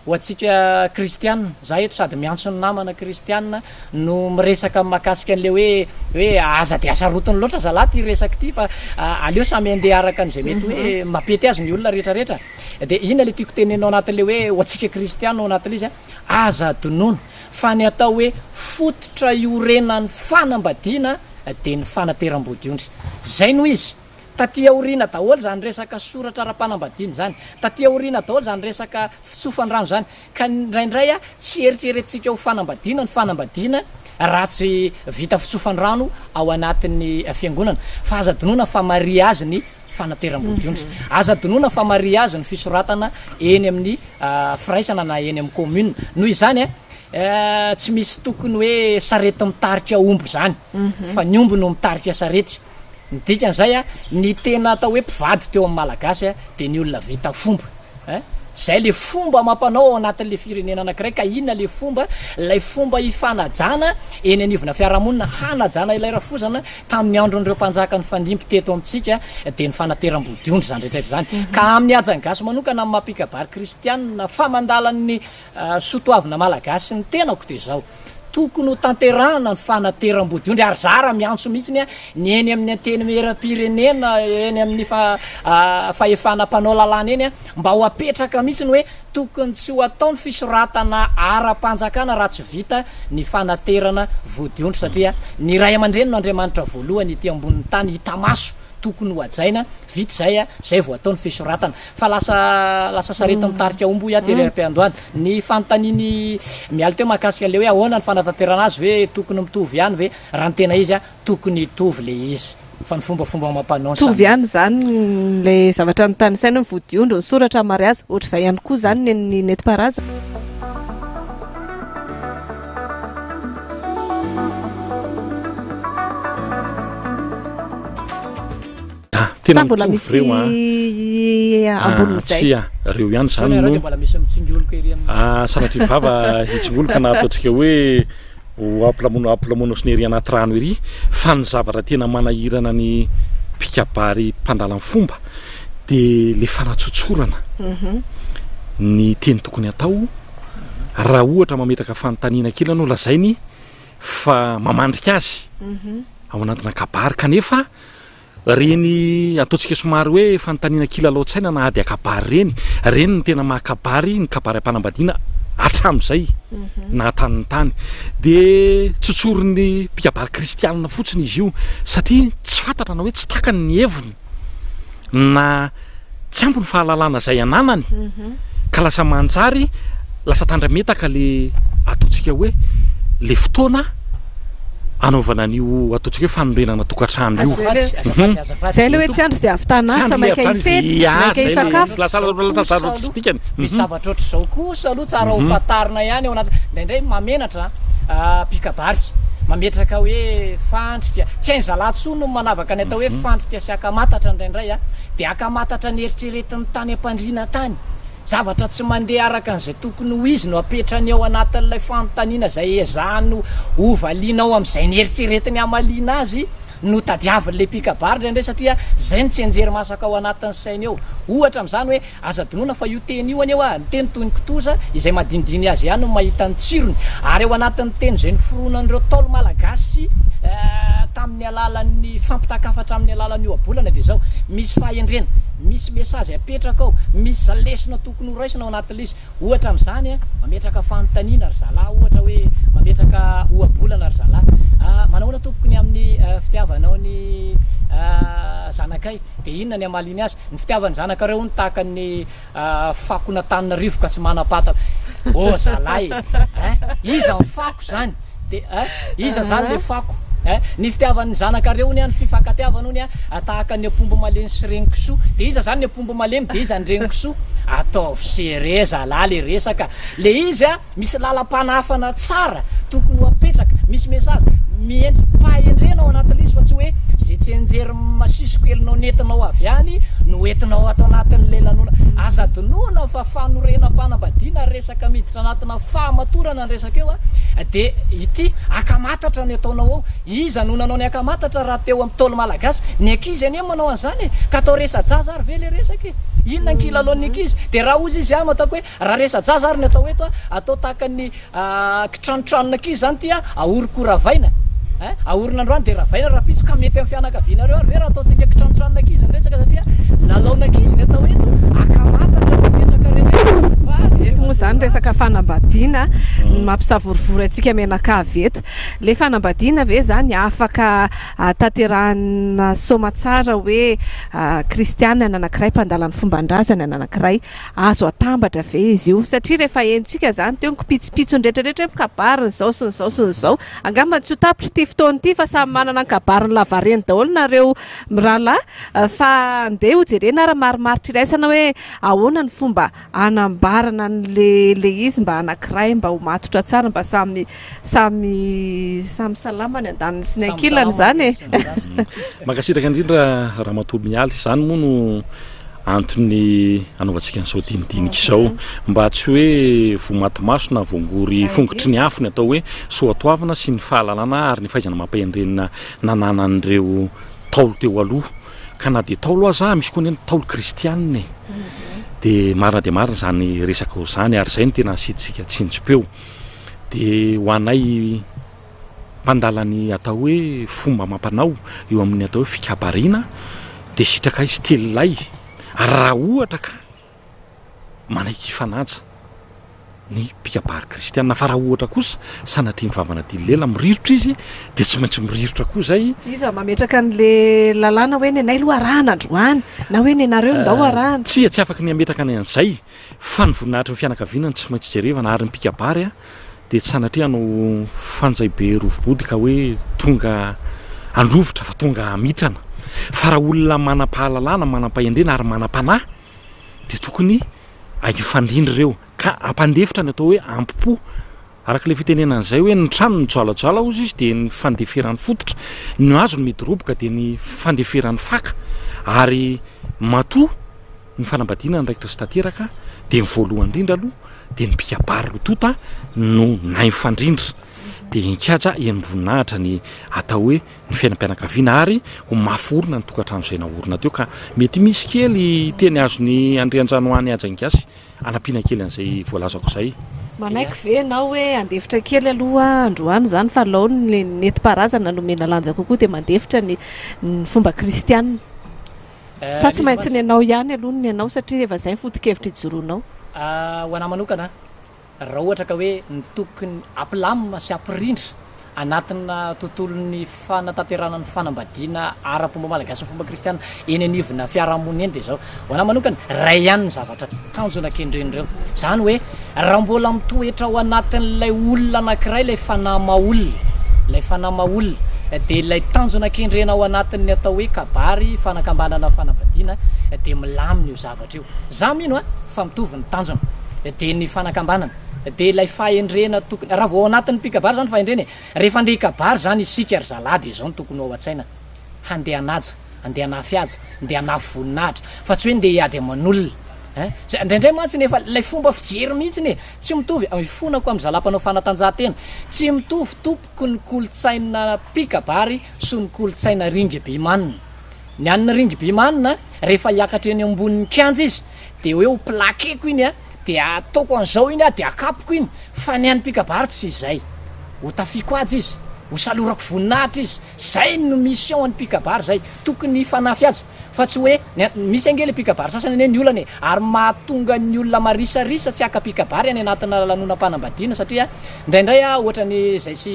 ho atsika kristianina za eto sady miantso ny namana kristianina no miresaka mahakasika an'le hoe aza de asarotiny loatra zalaty resaky ty fa aleo samy andeha araka an'izay mety hoe mapety azy ny olona rehetrarehetra de ina le tiako tenenao anatin'le hoe ho atsika kristianina ao anatin'le izy aza donono fa ny atao hoe fototra iorenan'ny fanambadiana de ny fanateram-bodiondry zay no izy taty aoriana daholo zany resaka soratra ara-panambadiana zany taty aoriana daholo zany resaka fitsofandrano zany ka ndraindray tsy eritreretintsika ho fanambadiana ny fanambadiana raha tsy vita fitsofandrano ao anatin'ny fiangonana fa aza donoina fa mariazy ny fanateram-bodiondry aza donoina fa mariazy ny fisoratana eny amin'ny firaisana na eny amin'ny commune noho izany tsy misy tokony hoe sarety mitarika omby zany fa ny omby no mitarika sarety ny dikan'izay ny tena atao hoe mpivady teo amin'ny malagasy de ny olona vita fomba zay le fomba mampanao anatin'le firenena anakiray ka inona le fomba lay fomba ifanajana eny anivona fiarahamonina hanajana ilayra fozana tamin'ny andron'ireo mpanjaka ny fandimpy teto amintsika de ny fanateram-bodiondry zany rehetraretra zany ka amin'ny ajangasy manokana amin'ny mampikabary kristianina famandalan'ny sotoavina malagasy ny tenako de zao tokony ho tanterahana ny fanateram-bodiondry ary zara miantso mihitsiny a ny eny amin'ny anteny meram-pirenena eny amin'ny fahefana mpanao lalàna eny a mba ho apetraka mihitsiny hoe tokony tsy ho ataony fisoratana ara-panjakana raha tsy vita ny fanaterana vodiondry satria ny ray aman-dreny no Andriamanitra voalohany ity ambonin'ny tany hita maso tokony ho ajaina vita zay a zay vao ataony fisoratana fa lasa sareta mitarika ombo ateram-piandohana ny fanotaniny miala teo mahakasika le hoe ahoana ny fanatanterana azy hoe tokony mitovy ihany hoe raha ny tena izy a tokony hitovy le izy fa ny fombafomba mampanao tovy ihany zany le zavatra notany saina ny vodiondry ny soratra mariazy ohatr'izay ihany koa zany ny netim-paharaza tena mbola misy ambonin'izay reo ihany zany no mbola misy mitsingoloko ery sanatria vava hitsingoloka na ataontsika hoe ampolamono sy ny ery anaty rano ery fa ny zavatra tena manahirana ny pikabary mpandalan'ny fomba de le fanatsotsorana ny teny tokony atao raha ohatra mametraka fanontaniana kely no lazainy fa mamandrika azy ao anatina kabary kanefa reny ataontsika somary hoe fanontaniana kila laotsaina na ady akabary reny ny tena mahakabary ny kabary ampanambadiana atram'izay na tanyny tany de tsotsoron'ny pikabary kristianina fotsiny izy io satria tsy fantatra na hoe tsy takany ny heviny na tsy ampy ny fahalalana zay ananany ka lasa manjary lasa tandrametaka le ataontsika hoe le fotoana anaovana an'io ataontsika hoe fanondrenana tokantrano io zay le hoe tsy andro zay avitanasa maika ifety maika isakafo misy zavatra ohatr' zao kosa aloha tsara ho fatarina ihany ao anaty indraindray mamenatra pikabary mametraka hoe fandrika tsy hainy zalatso no manavaka ny atao hoe fandrika sy akamatatra indraindray a de akamatatra ny eritreretin'ny tany ampandriana tany zavatra tsy mandeha araka an'izay tokony ho izy no apetrany ao anatin'ilay fanontaniana zay ezahno ovalianao am'izay ny eritreretiny amaliana azy no tadiavin'le pikabary indraindray satria zay ny tsy anjery masaka ao anatin'ny sainy eo ohatra am'izany hoe aza donona fa io teny io any eo a ny teny toy ny kitoza izay madinidiny azy ihany no mahita ny tsirony ary eo anatin'ny teny zay ny foronan'ireo taolo malagasy tamin'ny alalan'ny fampitakafatra amin'ny alalan'io abolana de zao misy fahendrena misy mesazy apetraka ao misy zalesina tokony ho raisina ao anatin'le izy ohatra am'izany a mametraka fanontaniana ry zalahy ohatra hoe mametraka oabolana ry zalahy manahoana tompokony amin'ny fitiavanao ny zanakay de inona ny amaliny azy ny fitiavan'ny zanakareo ny tahaka ny fakona tanina rivoka tsy manapata zalahy iza ny fako zany de iza zany le fako ny fitiavan'ny zanakareo ny any fifakatiavana ony a tahaka ny apombo malemy sy renkisoa de iza zany ny apombo malemy de iza ny renkisoa ataovy sere zalahy le resaka le izy a misy lalam-panafana tsara tokony ho apetraka misy mesazy miendry pahendrena ao anatin'le izy fa tsy hoe zay tsy anjery masisiko elinao nentinao avy any no entinao ato anatin'le lanona aza donona fa fanorenam-panambadiana resaka miditra anatina fahamatorana ny resaka eo a de ity akamatatra ny ataonao ao iza nonanao ny akamatatra raha teo amin'ny tolo malagasy ny ankizy any manao an'izany ka atao resa-jaza ary ve le resaka inona ny kilalaon'ny ankizy de raha ozy izy any ataoko hoe raha resa-jaza ary ny atao eto atao tahaka ny kitranotranon'ankizy zany ty a ahorikoravina ahorina androany de ravaina raha pitso ka mety amin'ny fianakavianareo ary ve raha ataontsika kitranotranon'ankizy nyretsaka satria lalaon'ankizy ny atao eto akamatatra napetraka eto moa zany resaka fanambadiana mampisavorivory atsika menakavy eto le fanambadiana ve zany afaka tanterahana somatsara hoe kristianina anankiray mpandalan'ny fomban-drazana anankiray azo atambatra ve izy io satria rehefa entsika zany teo nkipitsopitso ndretrarehetra mikabariny zao sy ny zao sy ny zao angamba tsy ho tapitra ty fotoany ity fa samy manana ny kabariny lavareny daholo nareo mirahalahy fa andeha ho jerena raha marimaritra iraisana hoe ahoana ny fomba anambarana nle izy mba anankiray mba ho matotra tsara mba samy salamany andaniny sy ny ankilany zany makasitraka indrindra raha matolo mialy zany moa no antony anaovantsika n'izao dinidinika izao mba tsy hoe vomatymasona voangory fongotry ny afony atao hoe soatoavana sy ny fahalalana ary ny fahaizana mampahendrenina nananan'ireo taolo teo aloha ka na de taolo aza misy koa ny taolo kristianina de marina de marina zany resaka zany ary zay ny tena asitrika tsinjopeo de ho anay mpandalany atao hoe fomba mampanao eo amin'ny atao hoe fikabarina de sitraka izy telolay ary raha ohatra ka manaiky fanaja ny pikabary kristianina fa raha ohatra kosa sanatria mivavana dilolela mirirotra izy de tsy maintsy mirirotra koa zay izy mametraka an'le lalàna hoe ny anay aloha arahana androany na hoe ny anareo ndao arahana tsy afaky ny ametraka ny an'izay fa ny voninahitra ny fianakavianany tsy maintsy jerevana ary ny pikabary de tsy sanatria anao fanjay be rovobody ka hoe tonga androvotra fa tonga mitrana fa raha olona manam-pahalalana manam-pahendrena ary manam-panahy de tokony aifandrindry ireo ka ampandefitra ny atao hoe ampipo araka le fitenenan'izay hoe ny trano ny joalajoala ozy izy de ny fandeferan'ny fototra ny azo ny midoroboka de ny fandeferan'ny faka ary matoa ny fanambadiana ny raikitra sy tanteraka de ny voalohany indrindra aloha de ny pikabary lotota no nay mifandrindra de inkaja eny voninahitra ny atao hoe ny fiainam-pianakaviana ary ho maforona ny tokantrano izay naorina teo ka mety misy kely teny azony andrian-dranoany ajangasy anampiana kely an'izay voalazako izay manaiky ve nao hoe andefitra kely aloha androany zany fa lao ny neti-parazana nomena lanja kokoa de mandefitra ny fomba kristianina sa tsy maintsy ny anao ihany aloha ny anao satria efa zay foto-kevitra ijoroanao ho anahy manokana raha ohatra ka hoe ny tokony ampilamina sy ampirindra anatina tontolon'ny fanatanterana ny fanambadiana ara-pomba malagasy ny fomba kristianina eny anivona fiarahamony eny de zao ho anahy manokana ray ihany ny zavatra tanjona kendrenireo zany hoe raha mbola mitoetra ao anatin'lay olona anankiray lay fanamaolona de lay tanjona kendrena ao anatin'ny atao hoe kabary fanakambanana fanambadiana de milamina io zavatra io za mino fa mitovy ny tanjona de ny fanakambanana de lay fahendrena tokony raha vao ao anatin'ny pikabary zany fahendrena rehefa andeha kabary zany isika ry zalady zao ny tokony ao an-tsaina handeha anaja andeha anafiaja andeha anafy voninahitra fa tsy hoe ndeha hiady aman'olona indraindray mantsy nefa lay fomba fijery mihitsy tsy mitovy fonako amin'ny zalam-panao fanatanjahantena tsy mitovy tompoko ny kolotsaina pikabary sy ny kolotsaina ringybimanina ny anina ringybimanina rehefa hiakatra eny ambonin'ny kianja izy de hoe ho plakeko iny de ataoko an'izao iny de akapoko iny fa ny an'ny pikabary tsy izay ho tafiko azy izy ho salorako voninahitra izy zay no mission an'ny pikabary zay tokony fanafy azy fa tsy hoe misy angely pikabary sasany eny ny olana ary mahatonga ny olona marisarisa tsy aka pikabary any anatina lanonam-panambadiana satria indraindray ohatra ny zay sy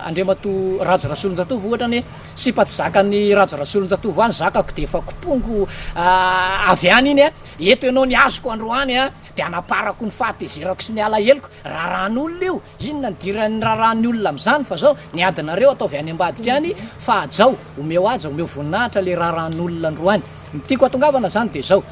Andriamato Rajo Rasolonjatovo ohatra ny sipatsy zakany Rajo Rasolonjatovo any zakako de efa kopongo avy any iny eto ianao ny azoko androany de anaparako ny fahatezerako sy ny alaheloko raharan'olona io inona ny diran'ny raharan'ny olona am'izany fa zao ny adinareo ataovy any ambadika any fa ajao omeo aja omeo voninahitra le raharan'olona androany tiako atongavana zany de zao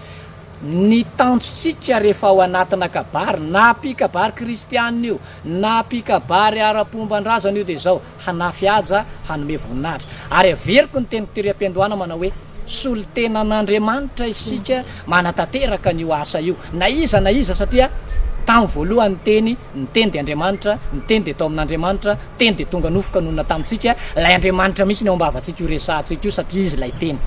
ny tanjotsika rehefa ao anatina kabary na pikabary kristianina io na pikabary ara-pombandrazana io de zao hanafy aja hanome voninahitra ary averiko ny teny terim-piandohana manao hoe solo tenan'Andriamanitra isika manatanteraka n'io asa io na iza satria tamy voalohany teny ny teny de Andriamanitra ny teny de tao amin'Andriamanitra teny de tonga nofoka nonona tamintsika lay Andriamanitra misy ny ao ambavatsika io resahantsika io satria izy lay teny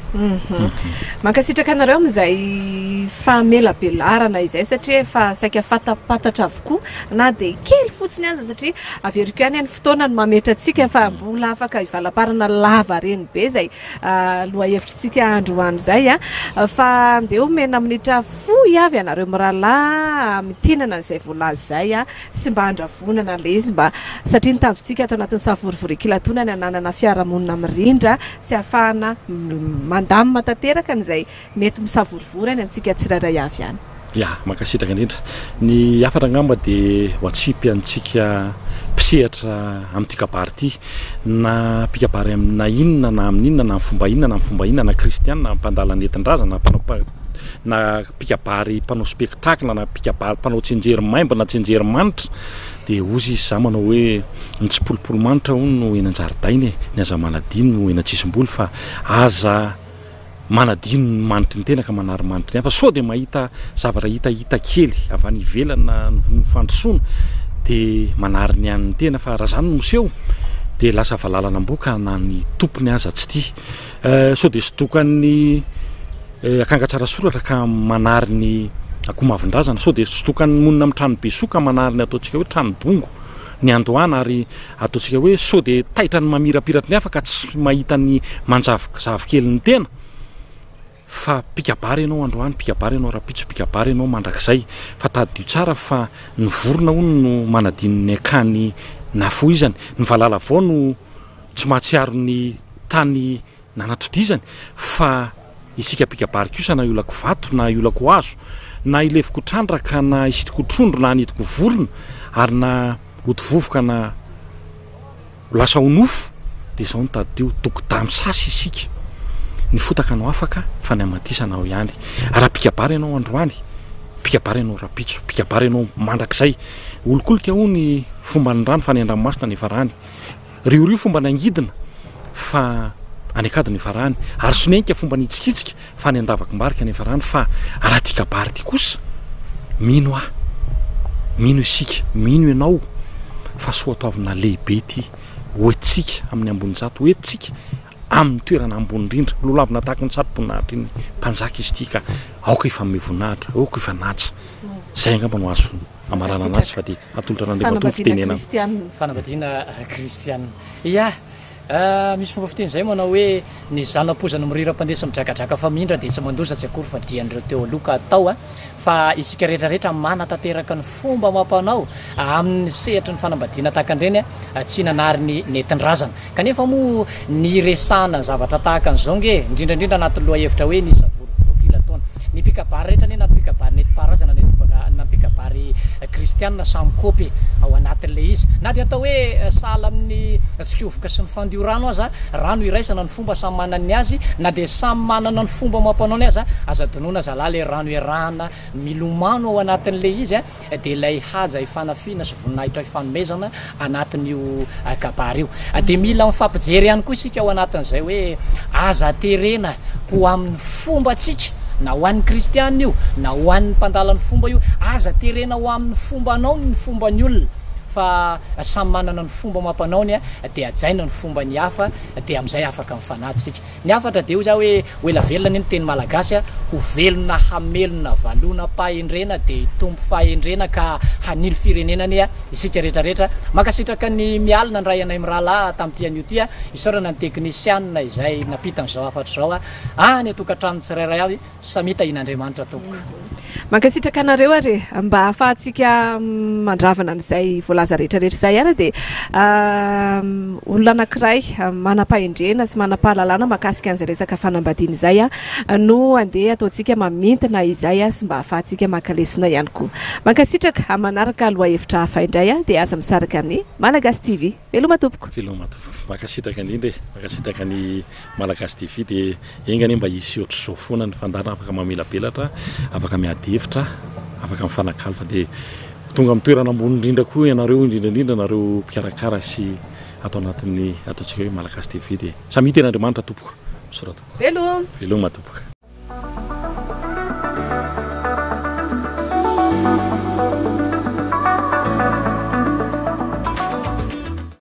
mankasitraka anareo amin'izay famelabelarana izay satria efa saika fatapatatra avokoa na de kely fotsiny any satria averiko ihany any fotoana ny mametratsika fa mbola afaka ivalaparana lava reny be zay loha hevitrintsika androany zay fa de omena minitra foy avy anareo mirahalahy mitinana zay voalazy zay sy mba andravonana le izy mba satria ny tanjontsika atao anatin'ny savorivory-kilatonany ananana fiarahamonina mirindra sy ahafahana mandamy matateraka n'izay mety misavorivory any amintsika tsirairay avy any ya mankasitraka indrindra ny afatra angamba de ho atsipy antsika mpisehatra amin'ity kabary ity na pikabary amina inona na amin'inona na fomba inona na fomba inona na kristianina mpandala netin-drazana na pikabary mpanao spectacle na pikabary mpanao tsenjery maimbo na tsenjery manitra de ozy izy za manao hoe ny tsipolopolo manitra hono no eny an-jaridaina ny aza manadiny no eny an-tsisim-boly fa aza manadino ny manitry ny tena ka manary manitry ny hafa sao de mahita zavatra hitahita kely avy any ivelana fandrosoana de manary ny an'ny tena fa raha zany moseo de lasa valalana amboka na ny tompony aza tsy ty sao de sotokan'ny akangatsara soratra ka manary ny akomavin-drazana sao de sotokan'ny monina amin'ny trano be soka manary ny ataontsika hoe tranobongo ny andohana ary ataontsika hoe sao de taitra ny mamirapiratry ny hafa ka tsy mahita ny manjavokely ny tena fa pikabary ianao androany pikabary ianao rapitso pikabary ianao mandrakizay fa tadio tsara fa ny vorona hono no manadino ny akany nafoizany ny valala vao no tsy mahatsiaro ny tany nanatodizany fa isika pikabary kosa na iolako vato na iolako hazo na ileviko trandraka na isitiko trondro na anitiko vorona ary na otovovoka na lasa onofo de zao ny tadio tokotamy sasy isika ny fotaka anao afaka fa ny amatisanao ihany raha pikabary ianao androany pikabary ianao rapitso pikabary ianao mandrakizay olokolika ho ny fomba ny rano fa ny andranomasina ny farany riorio fomba ny angidina fa anekady ny farany ary sonenika fomba ny itsikitsika fa ny andavakombarika ny farany fa raha ty kabary ty kosa mino mino isika mino ianao fa soa ataovina lehibe ty oetsika amin'ny ambony zato oetsika amin'ny toerana ambony indrindra lolavina tahaka ny satroboninahitra iny mpanjaka izy ty ka aoka efa mevonahitra aoka efa natsa zay angamba no azo amarana anazy fa de atolotra n'andriamanitra fitenenana fanambadiana kristiana ia misy fomba fiteny zay manao hoe ny zanapozana miriram-pandesa midragadraka fa mindra de tsy mandosa tsy akory fa dian'ireo teo aloka atao fa isika rehetrarehetra mana tanteraka ny fomba mampanao amin'ny sehatra ny fanambadiana tahaka andreny tsy nanary ny netin-drazana kanefa moa ny resana zavatra tahaka an'izao nge indrindrandrindra anaty loha hevitra hoe nisy vorovoroko ilataona ny pikabary rehetra ne na pikabary netiparazana na pikabary kristianina samy kopy ao anatin'le izy na de atao hoe sala amin'ny tsikovoka sy ny fandio rano aza rano iraisana ny fomba samy manany azy na de samy manana ny fomba mampanao ny aza donona zalahy le rano irana milomano ao anatin'le izy de ilay haja ifanafina sy voninahitra ifanomezana anatin'io kabary io de mila mifampijery ihany koa isika ao anatin'izay hoe aza terena ho amin'ny fombatsika na ho an'ny kristiana io na ho an'ny mpandala ny fomba io aza terena ho amin'ny fombanao ny fomba ny olona fa samy manana ny fomba mampanaony de ajaina ny fomba ny hafa de am'izay afaka mifanatsika ny afatra de io za hoe ela velona ny teny malagasy ho velona hamelona valona pahendrena de tompo fahendrena ka hanily firenenany isika rehetrarehetra makasitraka ny mialina ny ray anay mirahalahy tamin'ity ty isorana ny teknisianina izay napita n'izao afatra zao any atokantrano tsirairay avy samita in'andriamanitra tokoka mankasitraka anareo ary mba ahafahantsika mandravana an'izay voalaza rehetrarehetra zay ary de olona anankiray manam-pahendrena sy manam-pahalalana makasika an'izay resaka fanambadiana izay no andeha ataontsika mamintina izay sy mba ahafahantsika makalesona ihany koa mankasitraka manaraka aloha hevitra hafa indray de aza misaraka amin'ny Malagasy TV veloma tompoko makasitraka indrindra makasitraka ny Malagasy TV de engany mba hisy ohatr' zao foana ny fandarana afaka mamelabelatra afaka miady hevitra afaka mifanakalo fa de tonga amin'ny toerana ambony indrindra koa ianareo indrindrandrindra nareo mpikarakara sy atao anatin'ny ataontsika hoe Malagasy TV de samy ten'Andriamanitra tompoko misora tompoko veloma tompoko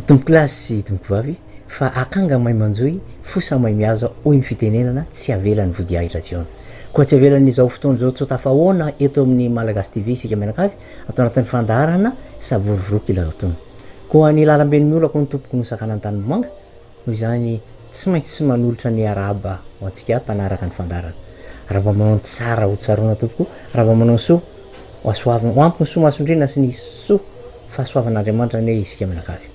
tompoko lasy tompoko vavy fa akanga mahay manjoy fosa mahay miaza hoy ny fitenenana tsy avelan'ny vodiahitra jiona koa tsy avelan'izao fotoana zao tsotafahoana eto amin'ny Malagasy TV isika mianakavy atao anatin'ny fandaharana savorovoroky ilaotona koa ny lalamben'ny olako ny tompoko ny sakana ny tanimanga noho izany tsy maintsy sy manolotra ny araba ho antsika mpanaraka ny fandarana raha mba manao tsara ho tsarona tompoko raha mba manao soa ho asoavana ho ampy ny soa masondrina sy ny soa fahasoavan'Andriamanitra ny isika mianakavy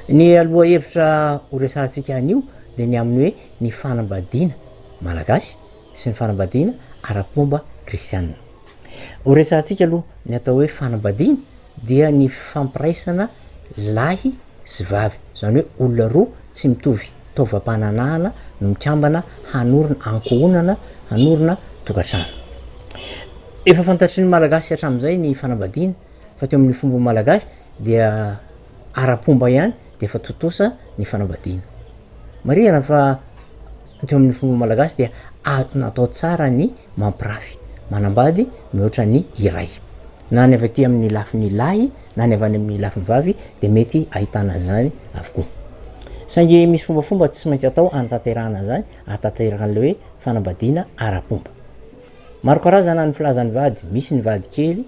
ny aloha hevitra ho resantsika anio de ny amin'ny hoe ny fanambadiana malagasy sy ny fanambadiana ara-pomba kristianina ho resantsika aloha ny atao hoe fanambadiana dia ny fampiraisana lahy sy vavy zany hoe olona roa tsy mitovy taova-pananahana no mikambana hanorona ankohonana hanorona tokantrano efa fantatry ny malagasy hatramin'izay ny fanambadiana fa teo amin'ny fomba malagasy dia ara-pomba ihany de efa totosa ny fanambadiana marihana fa teo amin'ny fomba malagasy dia natao tsara ny mampirafy manambady mihoatra ny iray na ny avy aty amin'ny lafin'ny lahy na ny avy any amin'ny lafin'ny vavy de mety ahitana zany avokoa saingy misy fombafomba tsy maintsy atao anatanterahana zany atanteraka an'le hoe fanambadiana ara-pomba maro karazana ny filazany vady misy ny vady kely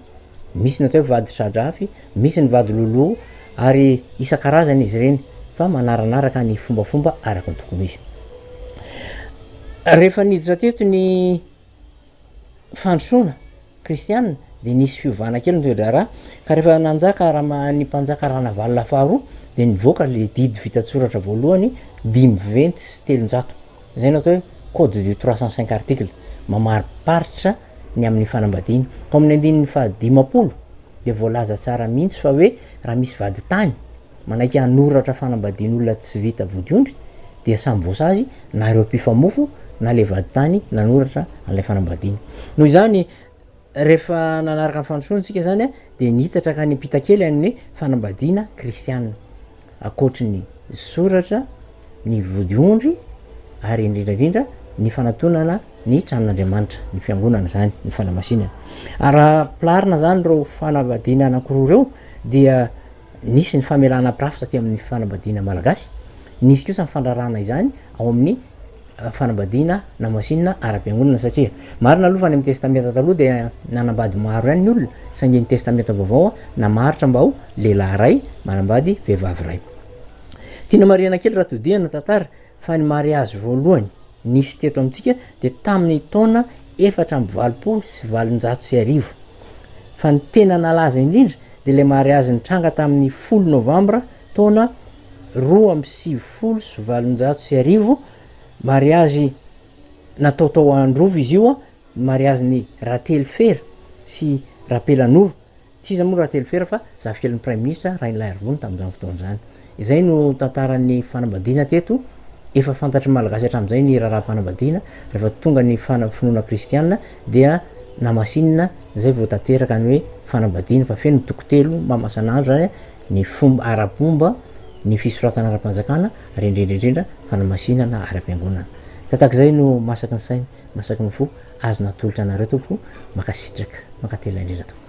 misy ny atao hoe vady tradrafy misy ny vady loloa ary isan-karazana izy ireny fa manaranaraka ny fombafomba araka ny tokony izy rehefa niditra teto ny fandrosoana kristianina de nisy fiovana kely nytoedraraha ka rehefa nanjaka raha ny mpanjaka raha navalina faharoa de nivoaka le didy vitatsoratra voalohany bimy venty sy telonjato zay no atao hoe code du 305 article mamariparitra ny amin'ny fanambadiana ka amin'ny andininy fahadimapolo de voalaza tsara mihitsy fa hoe raha misy vady tany manaiky hanoratra fanambadian'olona tsy vita vodiondry dia samy voasazy na ireo mpifamofo na le vady tany nanoratra an'ilay fanambadiana noho izany rehefa nanaraka ny fandrosoantsika zany a de nihitatra ka ny mpita-kely amin'ny fanambadiana kristianina akoatry ny soratra ny vodiondry ary indrindrandrindra ny fanatonana ny tranon'andriamanitra ny fiangonana zany ny fanamasinana araha pilarina zany reo fanambadiana anankiroa reo dia nisy ny famelana pirafitra ty amin'ny fanambadiana malagasy nisy kosa nyfandrarana izany ao amin'ny fanambadiana namasinina ara-piangonana satria marina aloha fa ny amin'ny testamenta taloha de nanambady maro ihany ny olona saingy ny testamenta vaovao namaritra mba ho lehilahy ray manambady vehivavy ray tiana mariana kely raha todiana tantara fa ny mariazy voalohany nisy teto amintsika de tamin'ny taona 420 sy 700 fa ny tena nalaza indrindra de le mariazy nitranga tamin'ny 10 novambra taona 20 sy 700 mariazy nataotao androvo izy io a mariazy ny Ratelfer sy Rapelanoro tsy iza moa Ratelfer fa zafikelyn'ny prime ministre raha ilay arvony tamin'izany fotoana zany izay no tantaran'ny fanambadiana teto efa fantatry malagasy hatramin'izay ny raharaha-panambadiana rehefa tonga ny finoana kristianina dia namasinina zay vao tanteraka ny hoe fanambadiana fa feno tokotelo mamasanandro zany ny fomba ara-pomba ny fisoratana ara-panjakana ary indrindraindrindra fanamasinana ara-piangonana tatak'izay no masaky ny sainy masaky ny fo azo natolotra anareo tompo makasitraka makatela indrindra tompo